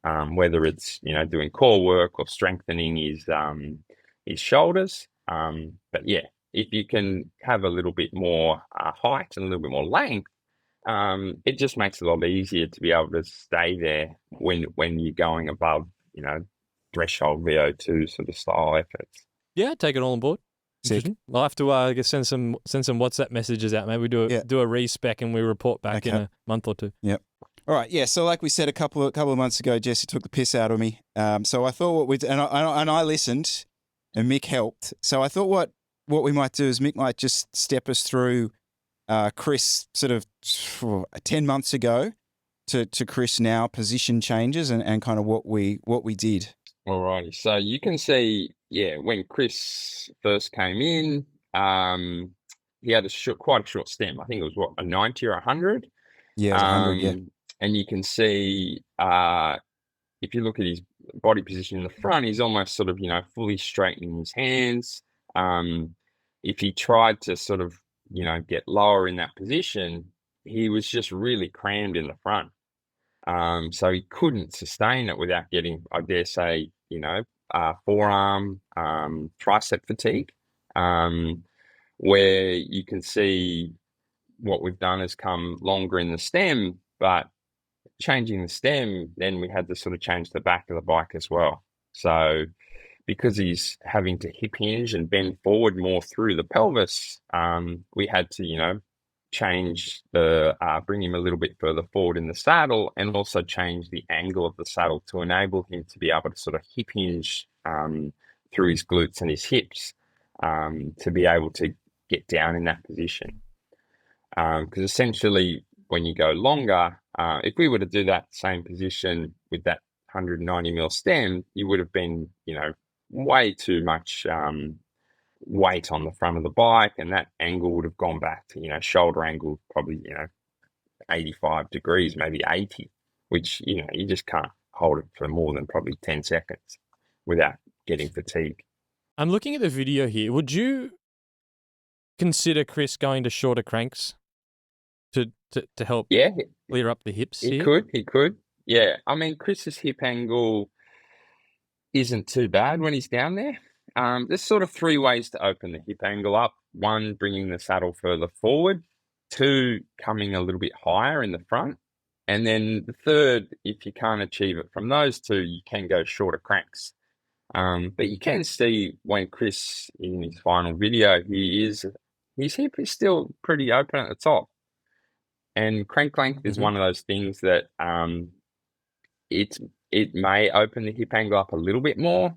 Whether it's doing core work or strengthening his shoulders. But yeah, if you can have a little bit more height and a little bit more length, it just makes it a lot easier to be able to stay there when you're going above threshold VO2 sort of style efforts. Yeah, take it all on board. Sick. I'll have to I guess send some WhatsApp messages out. Maybe we do a respec and we report back in a month or two. Yep. All right, yeah. So, like we said a couple of months ago, Jesse took the piss out of me. So I thought and I listened, and Mick helped. So I thought what we might do is Mick might just step us through Chris sort of 10 months ago to Chris now, position changes and kind of what we did. Alrighty, so you can see, when Chris first came in, he had quite a short stem. I think it was a 90 or 100. Yeah, it was 100. Yeah. And you can see, if you look at his body position in the front, he's almost sort of, fully straightening his hands. If he tried to sort of, get lower in that position, he was just really crammed in the front. So he couldn't sustain it without getting, I dare say, forearm, tricep fatigue, where you can see what we've done is come longer in the stem, but changing the stem, then we had to sort of change the back of the bike as well. So because he's having to hip hinge and bend forward more through the pelvis, we had to, change bring him a little bit further forward in the saddle, and also change the angle of the saddle to enable him to be able to sort of hip hinge through his glutes and his hips to be able to get down in that position. Because essentially, when you go longer, if we were to do that same position with that 190 mil stem, you would have been, way too much weight on the front of the bike, and that angle would have gone back to, shoulder angle, probably, 85 degrees, maybe 80, which, you just can't hold it for more than probably 10 seconds without getting fatigue. I'm looking at the video here. Would you consider Chris going to shorter cranks to help clear up the hips? He could. Yeah. I mean, Chris's hip angle isn't too bad when he's down there. There's sort of three ways to open the hip angle up. One, bringing the saddle further forward. 2 coming a little bit higher in the front. And then the third, if you can't achieve it from those 2, you can go shorter cranks. But you can see when Chris, in his final video, his hip is still pretty open at the top. And crank length is one of those things that it may open the hip angle up a little bit more,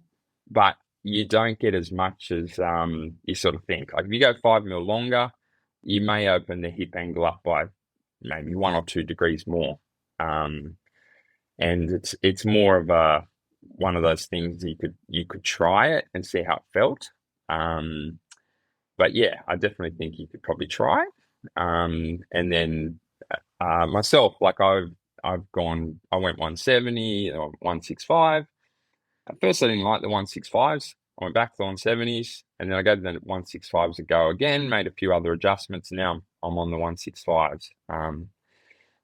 but you don't get as much as you sort of think. Like if you go 5 mil longer, you may open the hip angle up by maybe 1 or 2 degrees more. And it's more of one of those things you could try it and see how it felt. But yeah, I definitely think you could probably try it. And then myself, like I went 170 or 165. At first, I didn't like the 165s. I went back to the 170s, and then I gave the 165s a go again, made a few other adjustments. Now I'm on the 165s.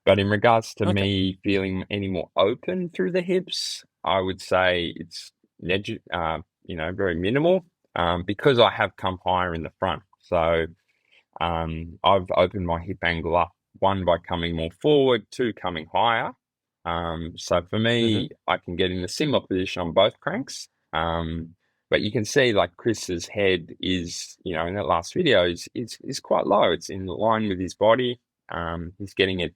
But in regards to me feeling any more open through the hips, I would say it's very minimal because I have come higher in the front. So I've opened my hip angle up, 1 by coming more forward, 2 coming higher. So for me, I can get in a similar position on both cranks. But you can see like Chris's head is, in that last video is quite low. It's in line with his body. He's getting it,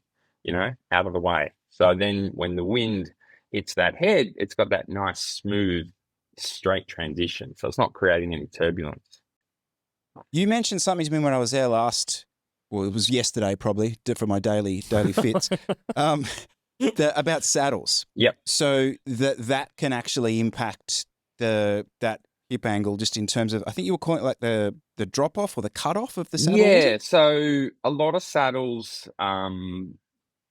out of the way. So then when the wind hits that head, it's got that nice, smooth, straight transition. So it's not creating any turbulence. You mentioned something to me when I was there last. Well, it was yesterday, probably for my daily fits. About saddles. Yep. So that can actually impact that hip angle, just in terms of, I think you were calling it like the drop off or the cut off of the saddle. Yeah. So a lot of saddles,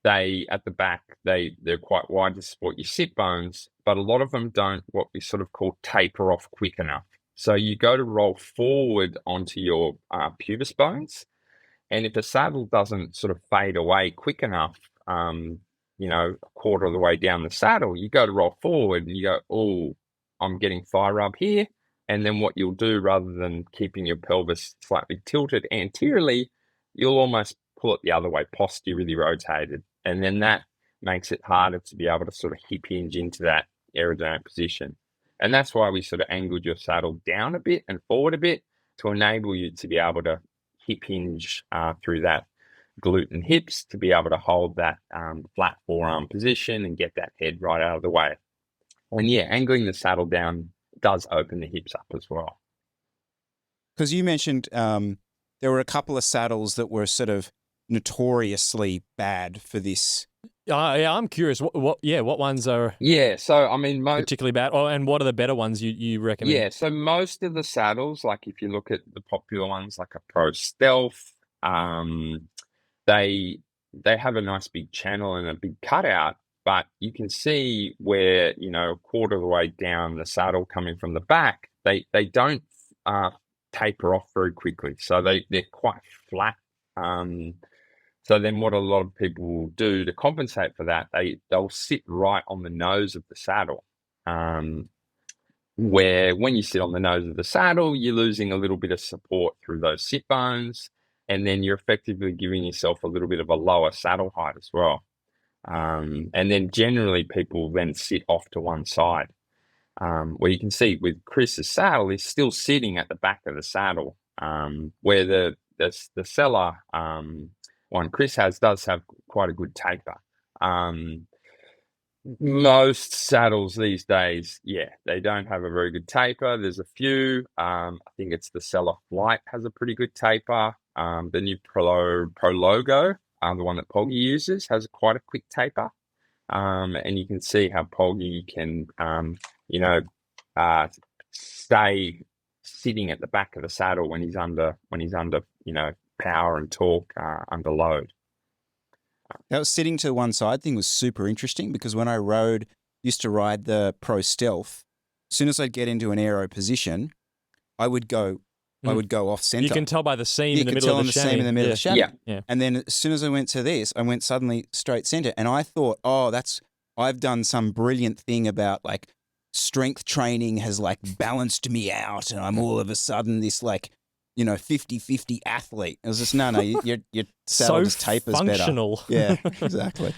they at the back they're quite wide to support your sit bones, but a lot of them don't what we sort of call taper off quick enough. So you go to roll forward onto your pubis bones, and if the saddle doesn't sort of fade away quick enough, a quarter of the way down the saddle, you go to roll forward and you go, oh, I'm getting thigh rub here. And then what you'll do, rather than keeping your pelvis slightly tilted anteriorly, you'll almost pull it the other way, posteriorly rotated. And then that makes it harder to be able to sort of hip hinge into that aerodynamic position. And that's why we sort of angled your saddle down a bit and forward a bit to enable you to be able to hip hinge through that glute and hips to be able to hold that flat forearm position and get that head right out of the way. And yeah, angling the saddle down does open the hips up as well. Because you mentioned there were a couple of saddles that were sort of notoriously bad for this. Yeah, I'm curious. What ones are? Yeah, so I mean, particularly bad. Oh, and what are the better ones you recommend? Yeah, so most of the saddles, like if you look at the popular ones, like a Pro Stealth, they have a nice big channel and a big cutout, but you can see where a quarter of the way down the saddle coming from the back, they don't taper off very quickly, so they're quite flat. So then what a lot of people will do to compensate for that, they'll sit right on the nose of the saddle, where when you sit on the nose of the saddle, you're losing a little bit of support through those sit bones, and then you're effectively giving yourself a little bit of a lower saddle height as well. And then generally people then sit off to one side, where you can see with Chris's saddle, he's still sitting at the back of the saddle, where the Seller one Chris does have quite a good taper. Most saddles these days, they don't have a very good taper. There's a few. I think it's the Seller Flight has a pretty good taper. The new Pro Logo, the one that Poggy uses, has quite a quick taper. And you can see how Poggy can, stay sitting at the back of the saddle when he's under, power and torque under load. That was sitting to one side thing was super interesting, because when I used to ride the Pro Stealth, as soon as I'd get into an aero position, I would go off center. You can tell by the seam in the middle of the seam in the middle of the chamois. Yeah. And then as soon as I went to this, I went suddenly straight center, and I thought, I've done some brilliant thing about like strength training has like balanced me out, and I'm all of a sudden this like 50-50 athlete. It was just, no, your saddle So just tapers functional. better. Yeah, exactly.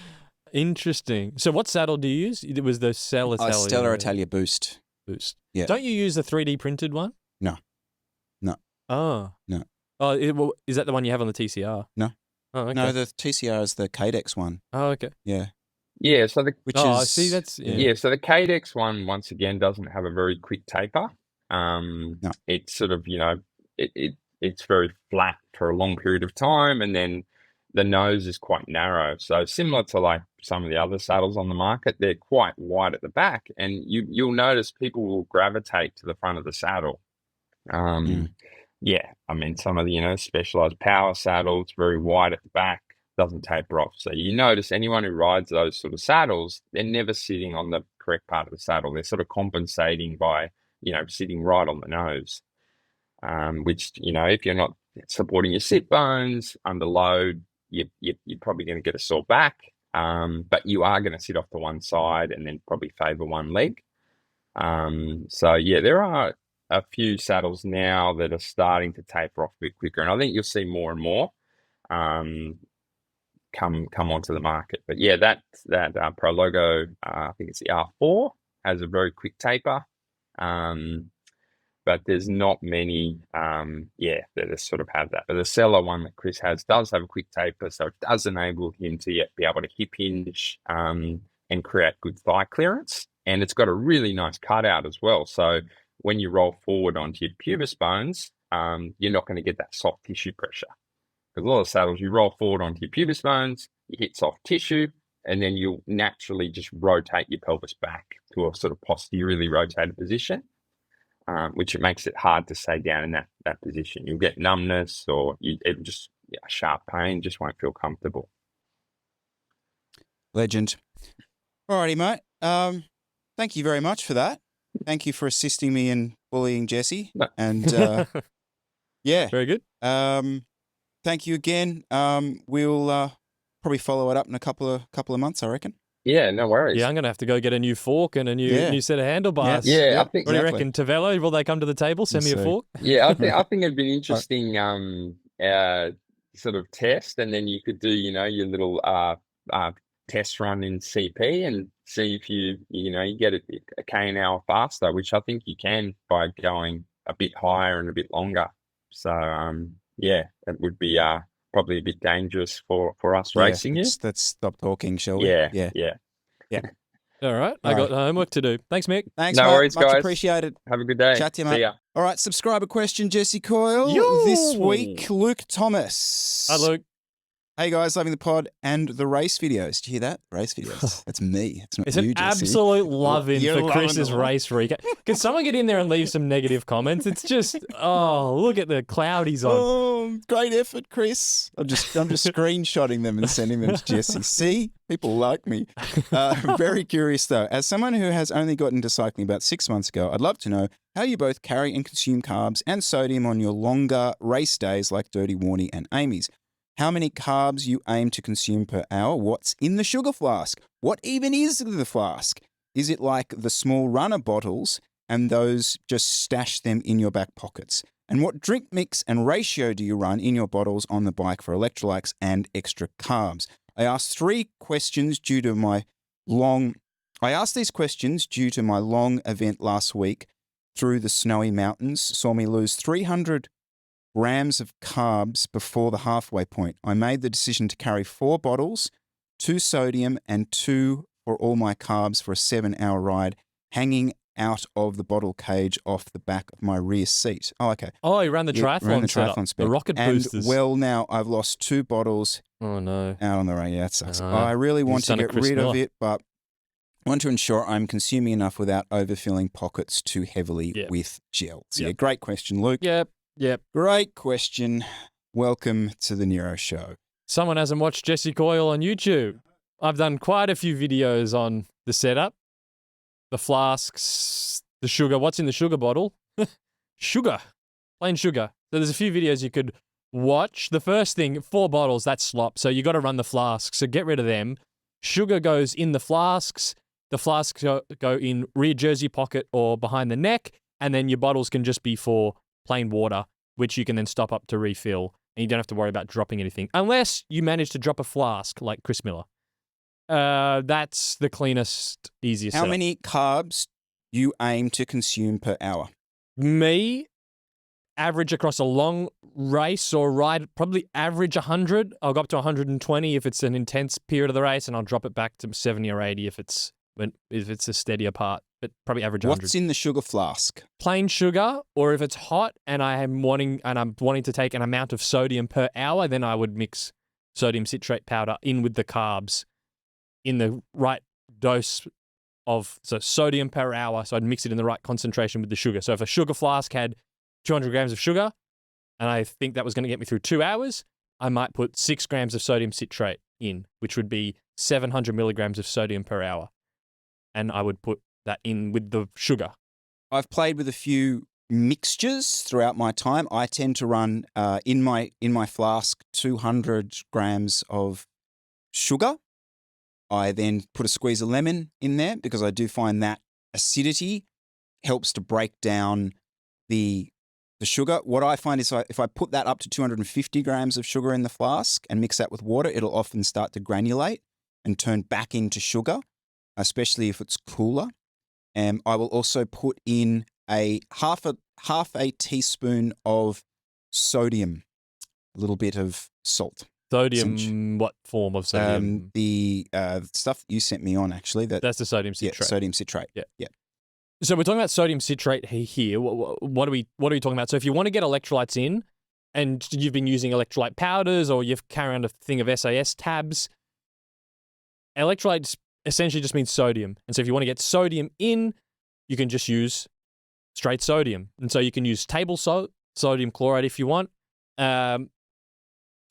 Interesting. So what saddle do you use? It was the Cell Italia. Stellar Italia Boost. Boost. Yeah. Don't you use the 3D printed one? No. Oh. No. Oh, is that the one you have on the TCR? No. Oh, okay. No, the TCR is the Cadex one. Oh, okay. Yeah. Yeah, so the See, that's so the Cadex one once again doesn't have a very quick taper. No. It's sort of it's very flat for a long period of time, and then the nose is quite narrow. So similar to like some of the other saddles on the market, they're quite wide at the back, and you'll notice people will gravitate to the front of the saddle. Yeah, I mean some of the specialized power saddles very wide at the back, doesn't taper off. So you notice anyone who rides those sort of saddles, they're never sitting on the correct part of the saddle. They're sort of compensating by sitting right on the nose, which if you're not supporting your sit bones under load, you're probably going to get a sore back. But you are going to sit off to one side and then probably favor one leg. So yeah, there are a few saddles now that are starting to taper off a bit quicker, and I think you'll see more and more come onto the market. But yeah, that Pro Logo, I think it's the R4, has a very quick taper. But there's not many, that sort of have that. But the Cello one that Chris has does have a quick taper, so it does enable him to be able to hip hinge and create good thigh clearance. And it's got a really nice cutout as well. So when you roll forward onto your pubis bones, you're not going to get that soft tissue pressure. Because a lot of saddles, you roll forward onto your pubis bones, you hit soft tissue, and then you'll naturally just rotate your pelvis back to a sort of posteriorly rotated position. Which it makes it hard to stay down in that position. You'll get numbness, or it'll just sharp pain, just won't feel comfortable. Legend. Alrighty, mate. Thank you very much for that. Thank you for assisting me in bullying Jesse. No. And yeah, very good. Thank you again. We'll probably follow it up in a couple of months, I reckon. Yeah, no worries. Yeah, I'm going to have to go get a new fork and a new set of handlebars. Yeah, I think. What do you reckon, Tavello? Will they come to the table? Send me a fork? Yeah, I think it'd be an interesting sort of test, and then you could do your little test run in CP and see if you get a K an hour faster, which I think you can by going a bit higher and a bit longer. So it would be probably a bit dangerous for us racing you. Let's stop talking, shall we? Yeah. All right. I got homework to do. Thanks, Mick. Thanks, no mate. worries, Much guys. appreciated. Have a good day. Chat to you, mate. See ya. All right, subscriber question, Jesse Coyle. Yo! This week, Luke Thomas. Hi, Luke. Hey, guys, loving the pod and the race videos. Did you hear that? Race videos. That's me. It's not It's you, an Jesse. absolute love-in You're for loving Chris's it. race recap. Can someone get in there and leave some negative comments? It's just, look at the cloud he's on. Oh, great effort, Chris. I'm just screenshotting them and sending them to Jesse. See, people like me. Very curious though. As someone who has only got into cycling about 6 months ago, I'd love to know how you both carry and consume carbs and sodium on your longer race days like Dirty Warnie and Amy's. How many carbs you aim to consume per hour? What's in the sugar flask? What even is the flask? Is it like the small runner bottles and those just stash them in your back pockets? And what drink mix and ratio do you run in your bottles on the bike for electrolytes and extra carbs? I asked these questions due to my long event last week through the snowy mountains. Saw me lose 300 grams of carbs before the halfway point. I made the decision to carry 4 bottles, 2 sodium and 2 for all my carbs for a 7-hour ride, hanging out of the bottle cage off the back of my rear seat. Oh, okay. Oh, he ran the triathlon setup. spec. The rocket boosters. Well, now I've lost 2 bottles Oh, no. out on the road. Yeah, that sucks. Oh, I really want to done a get Chris rid of Miller. it, but want to ensure I'm consuming enough without overfilling pockets too heavily with gel. So yeah, great question, Luke. Yep. Great question. Welcome to the Nero Show. Someone hasn't watched Jesse Coyle on YouTube. I've done quite a few videos on the setup, the flasks, the sugar. What's in the sugar bottle? Sugar. Plain sugar. So there's a few videos you could watch. The first thing, 4 bottles, that's slop. So you got to run the flasks. So get rid of them. Sugar goes in the flasks. The flasks go in rear jersey pocket or behind the neck. And then your bottles can just be for plain water. which you can then stop up to refill, and you don't have to worry about dropping anything, unless you manage to drop a flask like Chris Miller. That's the cleanest, easiest How setup. many carbs you aim to consume per hour? Me, average across a long race or ride, probably average 100. I'll go up to 120 if it's an intense period of the race, and I'll drop it back to 70 or 80 if it's a steadier part, but probably average 100. What's in the sugar flask? Plain sugar, or if it's hot and I'm wanting to take an amount of sodium per hour, then I would mix sodium citrate powder in with the carbs in the right dose of sodium per hour. So I'd mix it in the right concentration with the sugar. So if a sugar flask had 200 grams of sugar, and I think that was going to get me through 2 hours, I might put 6 grams of sodium citrate in, which would be 700 milligrams of sodium per hour. And I would put that in with the sugar. I've played with a few mixtures throughout my time. I tend to run in my flask 200 grams of sugar. I then put a squeeze of lemon in there because I do find that acidity helps to break down the sugar. What I find is if I put that up to 250 grams of sugar in the flask and mix that with water, it'll often start to granulate and turn back into sugar, especially if it's cooler. And I will also put in a half a teaspoon of sodium, a little bit of salt. Sodium, what form of sodium? The stuff you sent me on, actually. That's the sodium citrate. Yeah, sodium citrate. Yeah. So we're talking about sodium citrate here. What are we talking about? So if you want to get electrolytes in, and you've been using electrolyte powders, or you've carried around a thing of SAS tabs, electrolytes essentially just means sodium. And so if you want to get sodium in, you can just use straight sodium. And so you can use table salt, sodium chloride if you want.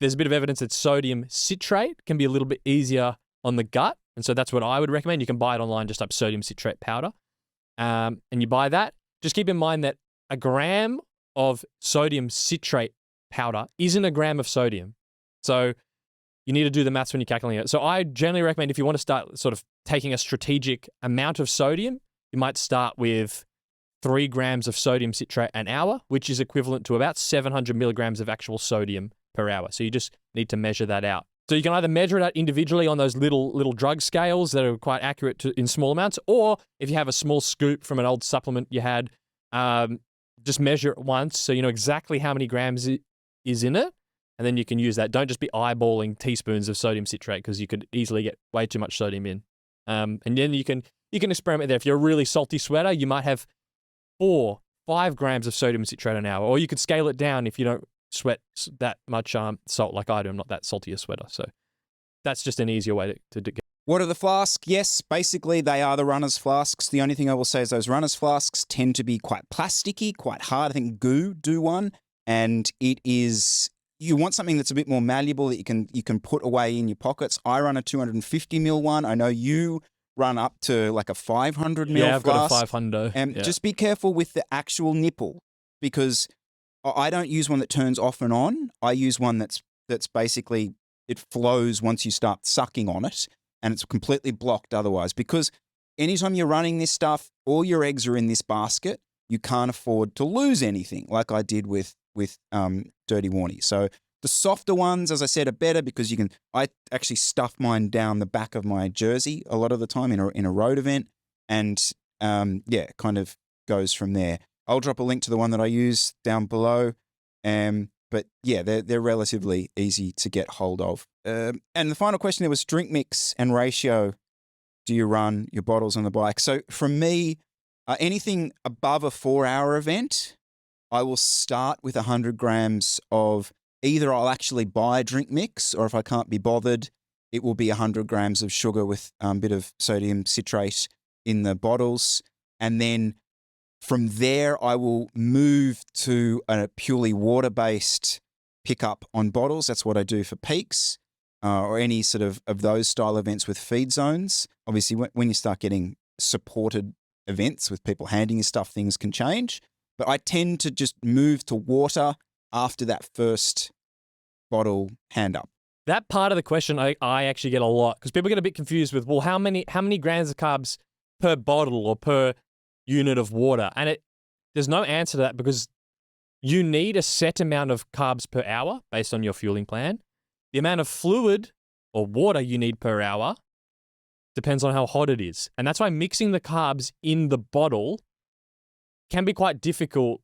There's a bit of evidence that sodium citrate can be a little bit easier on the gut. And so that's what I would recommend. You can buy it online, just type sodium citrate powder. And you buy that. Just keep in mind that a gram of sodium citrate powder isn't a gram of sodium. So you need to do the maths when you're calculating it. So I generally recommend if you want to start sort of taking a strategic amount of sodium, you might start with 3 grams of sodium citrate an hour, which is equivalent to about 700 milligrams of actual sodium per hour. So you just need to measure that out. So you can either measure it out individually on those little drug scales that are quite accurate in small amounts, or if you have a small scoop from an old supplement you had, just measure it once so you know exactly how many grams is in it, and then you can use that. Don't just be eyeballing teaspoons of sodium citrate because you could easily get way too much sodium in. And then you can experiment there. If you're a really salty sweater, you might have 4-5 grams of sodium citrate an hour, or you could scale it down if you don't sweat that much salt like I do. I'm not that salty a sweater. So that's just an easier way to get. What are the flasks? Yes, basically they are the runner's flasks. The only thing I will say is those runner's flasks tend to be quite plasticky, quite hard. I think Goo do one, and it is, you want something that's a bit more malleable that you can put away in your pockets. I run a 250 ml one. I know you run up to like a 500 ml Yeah, I've flask. got a 500. And yeah. just be careful with the actual nipple, because I don't use one that turns off and on. I use one that's basically, it flows once you start sucking on it, and it's completely blocked otherwise. Because anytime you're running this stuff, all your eggs are in this basket. You can't afford to lose anything, like I did with Dirty Warnie. So the softer ones, as I said, are better because you can. I actually stuff mine down the back of my jersey a lot of the time in a road event, and it kind of goes from there. I'll drop a link to the one that I use down below. But yeah, they're relatively easy to get hold of. And the final question there was drink mix and ratio. Do you run your bottles on the bike? So for me, anything above a 4-hour event, I will start with 100 grams of either I'll actually buy a drink mix, or if I can't be bothered, it will be 100 grams of sugar with a bit of sodium citrate in the bottles. And then from there, I will move to a purely water-based pickup on bottles. That's what I do for peaks or any sort of those style events with feed zones. Obviously, when you start getting supported events with people handing you stuff, things can change. But I tend to just move to water after that first bottle hand up. That part of the question I actually get a lot, because people get a bit confused with, well, how many grams of carbs per bottle or per unit of water? And there's no answer to that, because you need a set amount of carbs per hour based on your fueling plan. The amount of fluid or water you need per hour depends on how hot it is. And that's why mixing the carbs in the bottle can be quite difficult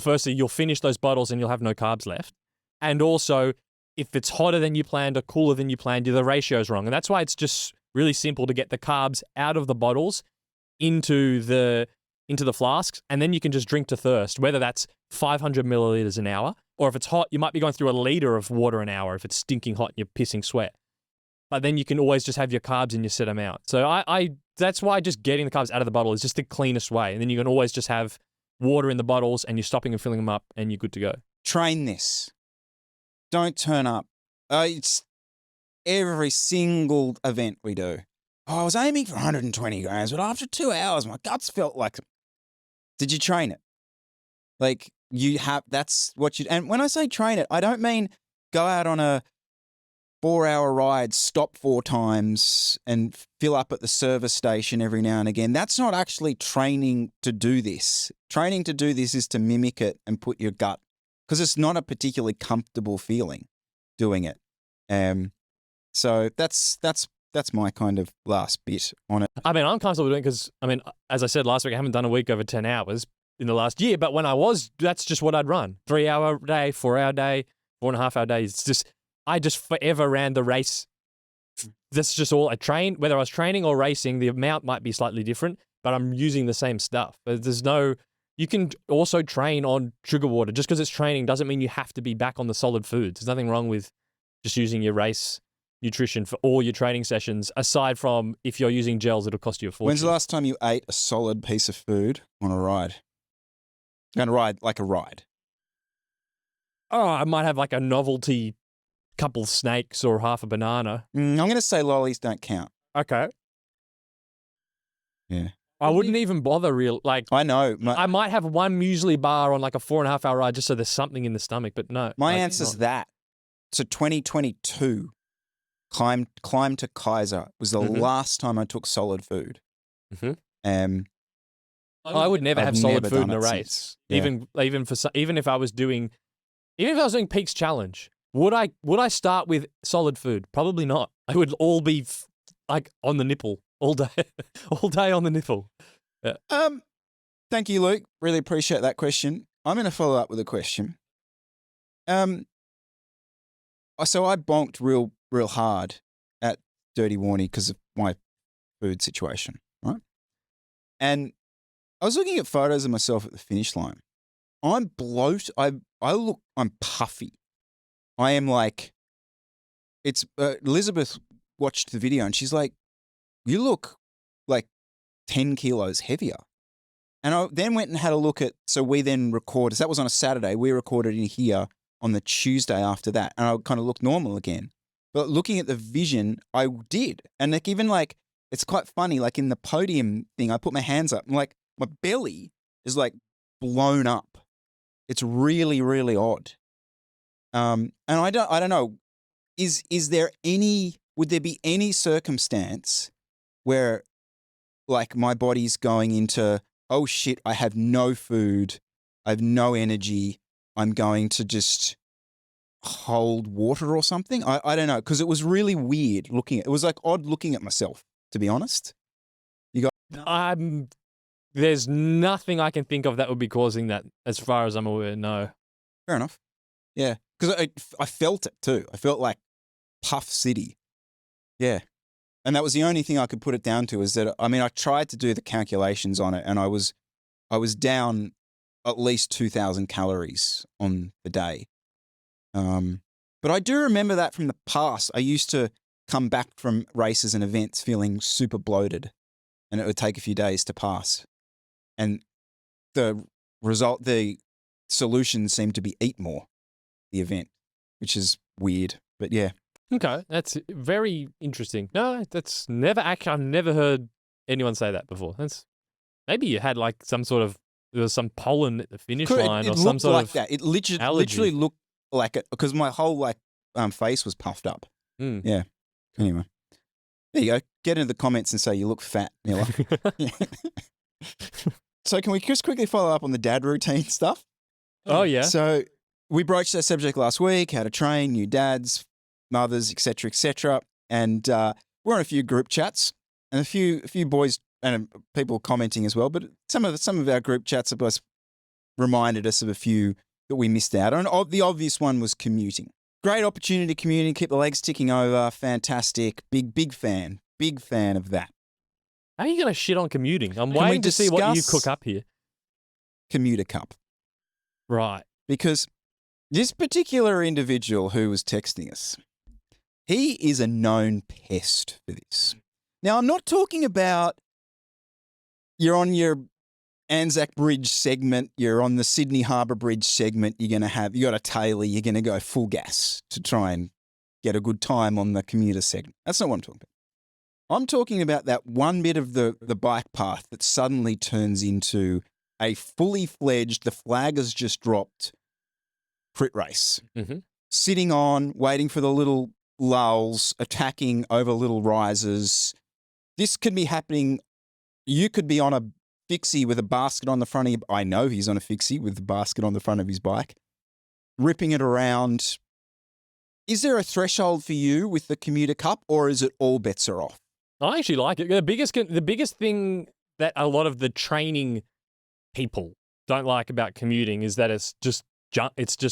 firstly, you'll finish those bottles and you'll have no carbs left. And also, if it's hotter than you planned or cooler than you planned, the ratio's wrong. And that's why it's just really simple to get the carbs out of the bottles into the flasks, and then you can just drink to thirst, whether that's 500 milliliters an hour, or if it's hot, you might be going through a liter of water an hour if it's stinking hot and you're pissing sweat. But then you can always just have your carbs and you set them out. So that's why just getting the carbs out of the bottle is just the cleanest way. And then you can always just have water in the bottles and you're stopping and filling them up and you're good to go. Train this. Don't turn up. It's every single event we do. Oh, I was aiming for 120 grams, but after 2 hours, my guts felt like... Did you train it? Like, that's what you... And when I say train it, I don't mean go out on a 4-hour ride, stop 4 times and fill up at the service station every now and again. That's not actually training to do this. Training to do this is to mimic it and put your gut, because it's not a particularly comfortable feeling doing it. So that's my kind of last bit on it. I mean, I'm comfortable doing it because, as I said last week, I haven't done a week over 10 hours in the last year, but when I was, that's just what I'd run. 3-hour day, 4-hour day, 4.5-hour days. I just forever ran the race. That's just all I trained. Whether I was training or racing, the amount might be slightly different, but I'm using the same stuff. But you can also train on sugar water. Just because it's training doesn't mean you have to be back on the solid foods. There's nothing wrong with just using your race nutrition for all your training sessions, aside from if you're using gels, it'll cost you a fortune. When's the last time you ate a solid piece of food on a ride? Going to ride like a ride. Oh, I might have like a novelty couple snakes or half a banana. I'm going to say lollies don't count. Okay. Yeah. I wouldn't even bother I know. I might have one muesli bar on like a 4.5-hour ride just so there's something in the stomach, but no. My answer's that. So 2022, climb to Kaiser was the last time I took solid food. Mm-hmm. I would never have solid food in a race. Yeah. Even if I was doing Peaks Challenge, would I start with solid food? Probably not. I would all be like on the nipple all day, all day on the nipple. Yeah. Thank you, Luke. Really appreciate that question. I'm going to follow up with a question. So I bonked real hard at Dirty Warnie because of my food situation, right? And I was looking at photos of myself at the finish line. I'm bloated. I'm puffy. I am like, Elizabeth watched the video and she's like, you look like 10 kilos heavier. And I then went and had a look at, so we then recorded, that was on a Saturday, we recorded in here on the Tuesday after that, and I kind of looked normal again. But looking at the vision, I did. And like, even like, it's quite funny, like in the Podium thing, I put my hands up and like my belly is like blown up. It's really, really odd. And I don't know, would there be any circumstance where like my body's going into, oh shit, I have no food, I have no energy, I'm going to just hold water or something? I don't know, because it was really weird it was like odd looking at myself, to be honest. There's nothing I can think of that would be causing that, as far as I'm aware, no. Fair enough. Yeah, because I felt it too. I felt like Puff City. Yeah. And that was the only thing I could put it down to, is that, I mean, I tried to do the calculations on it and I was down at least 2,000 calories on the day. But I do remember that from the past. I used to come back from races and events feeling super bloated, and it would take a few days to pass. And the solution seemed to be eat more, the event, which is weird, but yeah. Okay, that's very interesting. No, that's I've never heard anyone say that before. Maybe you had like there was some pollen at the finish line or some sort of that. It literally looked like it, because my whole face was puffed up. Yeah. Anyway, there you go. Get into the comments and say you look fat, Miller. So can we just quickly follow up on the dad routine stuff? Oh, yeah. So we broached that subject last week, how to train new dads, mothers, etc., and we're on a few group chats and a few boys and people commenting as well. But some of our group chats have reminded us of a few that we missed out on. The obvious one was commuting. Great opportunity to commute and keep the legs ticking over. Fantastic. Big fan of that. How are you going to shit on commuting? I'm Can we waiting to see what you discuss- cook up here. Commuter cup. Right. Because this particular individual who was texting us, he is a known pest for this. Now, I'm not talking about you're on your Anzac Bridge segment, you're on the Sydney Harbour Bridge segment, you got a Taylor, you're going to go full gas to try and get a good time on the commuter segment. That's not what I'm talking about. I'm talking about that one bit of the bike path that suddenly turns into a fully fledged, the flag has just dropped, crit race. Mm-hmm. Sitting on, waiting for the little lulls, attacking over little rises. This could be happening. You could be on a fixie with a basket on the front of I know he's on a fixie with the basket on the front of his bike, ripping it around. Is there a threshold for you with the commuter cup, or is it all bets are off? I actually like it. The biggest thing that a lot of the training people don't like about commuting is that it's just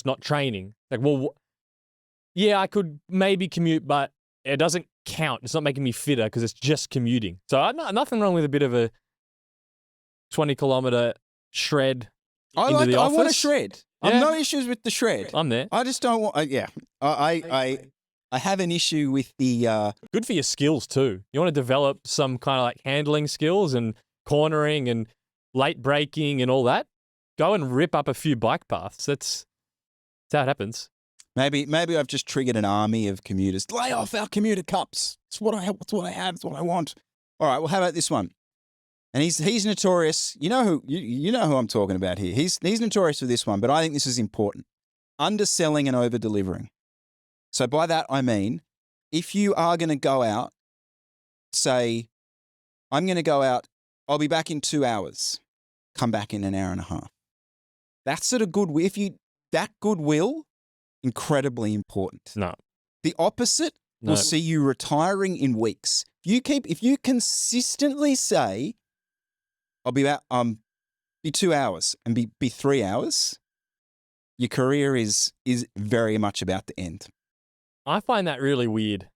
not training. Like, well, yeah, I could maybe commute, but it doesn't count. It's not making me fitter because it's just commuting. So nothing wrong with a bit of a 20-kilometer shred into the office. I want a shred. Yeah. I've no issues with the shred. I'm there. I just don't want. I have an issue with the. Good for your skills too. You want to develop some kind of like handling skills and cornering and late braking and all that. Go and rip up a few bike paths. That's how it happens. Maybe I've just triggered an army of commuters. Lay off our commuter cups. It's what I have. It's what I have. It's what I want. All right. Well, how about this one? And he's notorious. You know who I'm talking about here. He's notorious for this one, but I think this is important. Underselling and over delivering. So by that I mean, if you are going to go out, say, I'm going to go out. I'll be back in 2 hours. Come back in an hour and a half. That's sort of goodwill. That goodwill, incredibly important. No. The opposite will see you retiring in weeks. If you consistently say, I'll be about be 2 hours and be 3 hours, your career is very much about to end. I find that really weird.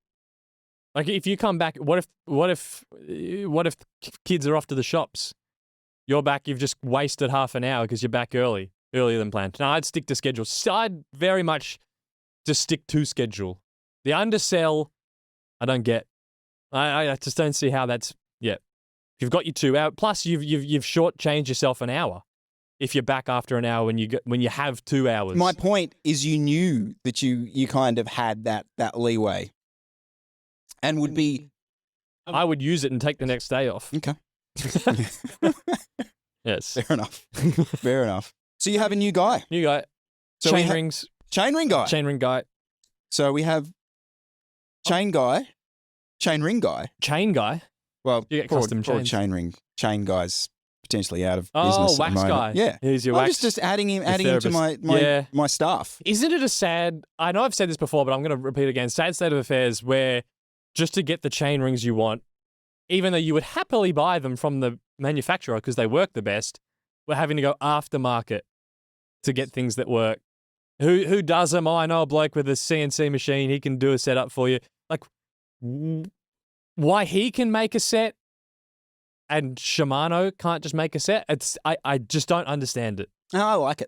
Like if you come back, what if kids are off to the shops? You're back, you've just wasted half an hour because you're back earlier than planned. No, I'd stick to schedule. So I'd very much just stick to schedule. The undersell, I don't get. I just don't see how that's, yeah. You've got your 2 hours, plus you've shortchanged yourself an hour if you're back after an hour when you have 2 hours. My point is you knew that you kind of had that leeway and would be. I would use it and take the next day off. Okay. Yes. Fair enough. Fair enough. So you have a new guy. New guy. So chain rings. Chain ring guy. Chain ring guy. So we have chain guy, chain ring guy. Chain guy? Well, You get poor custom chains. chain guys potentially out of Oh, business at the wax moment. guy. Yeah. Here's your I'm wax. just adding him to Yeah. my staff. Isn't it a sad, I know I've said this before, but I'm going to repeat again, sad state of affairs where just to get the chain rings you want, even though you would happily buy them from the manufacturer because they work the best, we're having to go aftermarket to get things that work. Who does them? Oh, I know a bloke with a CNC machine. He can do a setup for you. Like, why he can make a set and Shimano can't just make a set? I just don't understand it. Oh, I like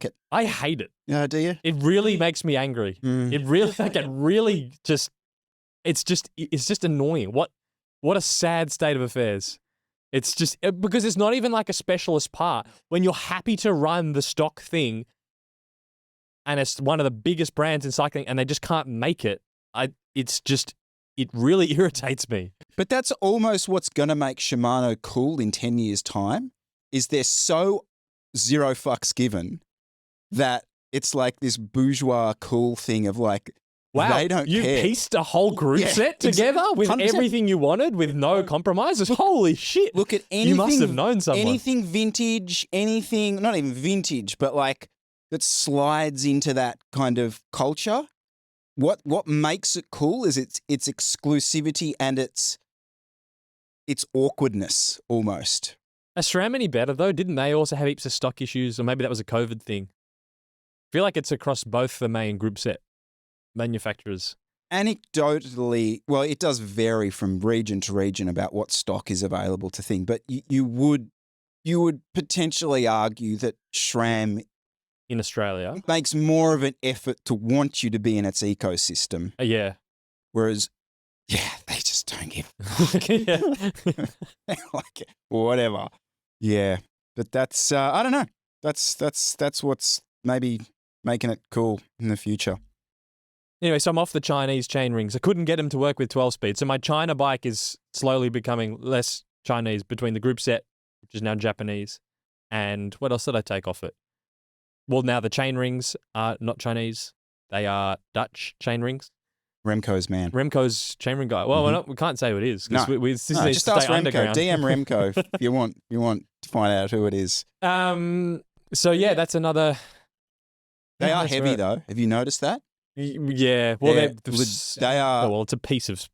it. I hate it. Do you? It really makes me angry. It really it's just annoying. What a sad state of affairs. It's just because it's not even like a specialist part. When you're happy to run the stock thing and it's one of the biggest brands in cycling and they just can't make it, it really irritates me. But that's almost what's going to make Shimano cool in 10 years' time, is they're so zero fucks given that it's like this bourgeois cool thing of like, Wow, They don't you care. pieced a whole group Yeah, set together with 100%. everything you wanted, with no compromises. Holy shit! Look at anything. You must have known someone. Anything vintage, anything, not even vintage, but like that slides into that kind of culture. What makes it cool is its exclusivity and its awkwardness almost. Are SRAM any better though? Didn't they also have heaps of stock issues, or maybe that was a COVID thing? I feel like it's across both the main group set manufacturers. Anecdotally, well, it does vary from region to region about what stock is available to thing, but you would potentially argue that SRAM In Australia. makes more of an effort to want you to be in its ecosystem, Yeah. whereas, yeah, they just don't give a fuck. Yeah. Like, whatever. Yeah, but that's I don't know. That's what's maybe making it cool in the future. Anyway, so I'm off the Chinese chain rings. I couldn't get them to work with 12 speed. So my China bike is slowly becoming less Chinese between the group set, which is now Japanese, and what else did I take off it? Well, now the chain rings are not Chinese. They are Dutch chain rings. Remco's man. Remco's chain ring guy. Well, we can't say who it is. 'Cause No. this No, needs just to ask stay Remco. underground. DM Remco if you want to find out who it is. So yeah, that's another. They Yeah, are that's heavy right. though. Have you noticed that? Yeah. Well, They are. Oh, well, it's a piece of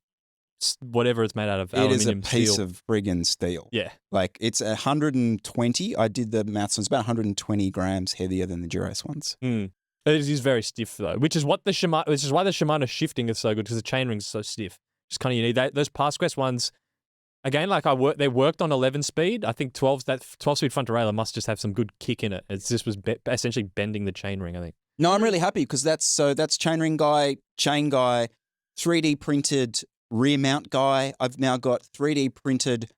whatever it's made out of. It is a aluminium piece steel. of friggin' steel. Yeah. Like it's 120. I did the maths. It's about 120 grams heavier than the Duras ones. It is very stiff though, which is why the Shimano shifting is so good, because the chain rings are so stiff. Just kind of unique. Those Past Quest ones, again, like they worked on 11 speed. I think 12 speed front derailleur must just have some good kick in it. It just was essentially bending the chain ring, I think. No, I'm really happy because that's chain guy, 3D printed rear mount guy. I've now got 3D printed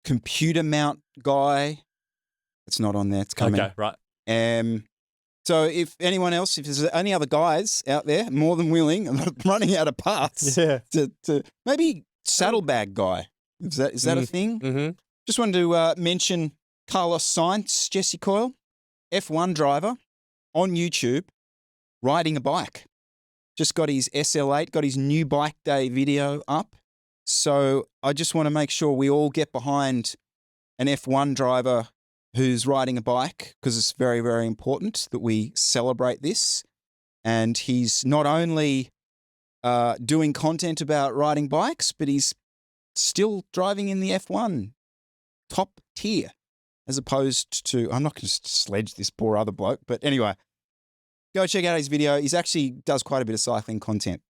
computer mount guy. It's not on there. It's coming. Okay, right. So if anyone else, if there's any other guys out there, more than willing, I'm running out of parts. Yeah. To maybe saddlebag guy. Is that a thing? Mm-hmm. Just wanted to mention Carlos Sainz, Jesse Coyle, F1 driver on YouTube, riding a bike. Just got his SL8, got his new bike day video up. So I just want to make sure we all get behind an F1 driver who's riding a bike, because it's very, very important that we celebrate this. And he's not only doing content about riding bikes, but he's still driving in the F1 top tier, as opposed to, I'm not going to sledge this poor other bloke, but anyway, go check out his video. He's actually does quite a bit of cycling content.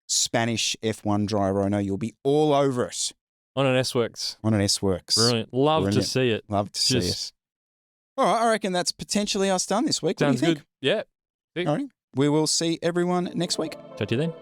Spanish F1 driver. I know you'll be all over it. On an S-Works. On an S-Works. Brilliant. Love to see it. Love to see it. All right, I reckon that's potentially us done this week. Sounds what do you good. Yeah. Think? All right. We will see everyone next week. Talk to you then.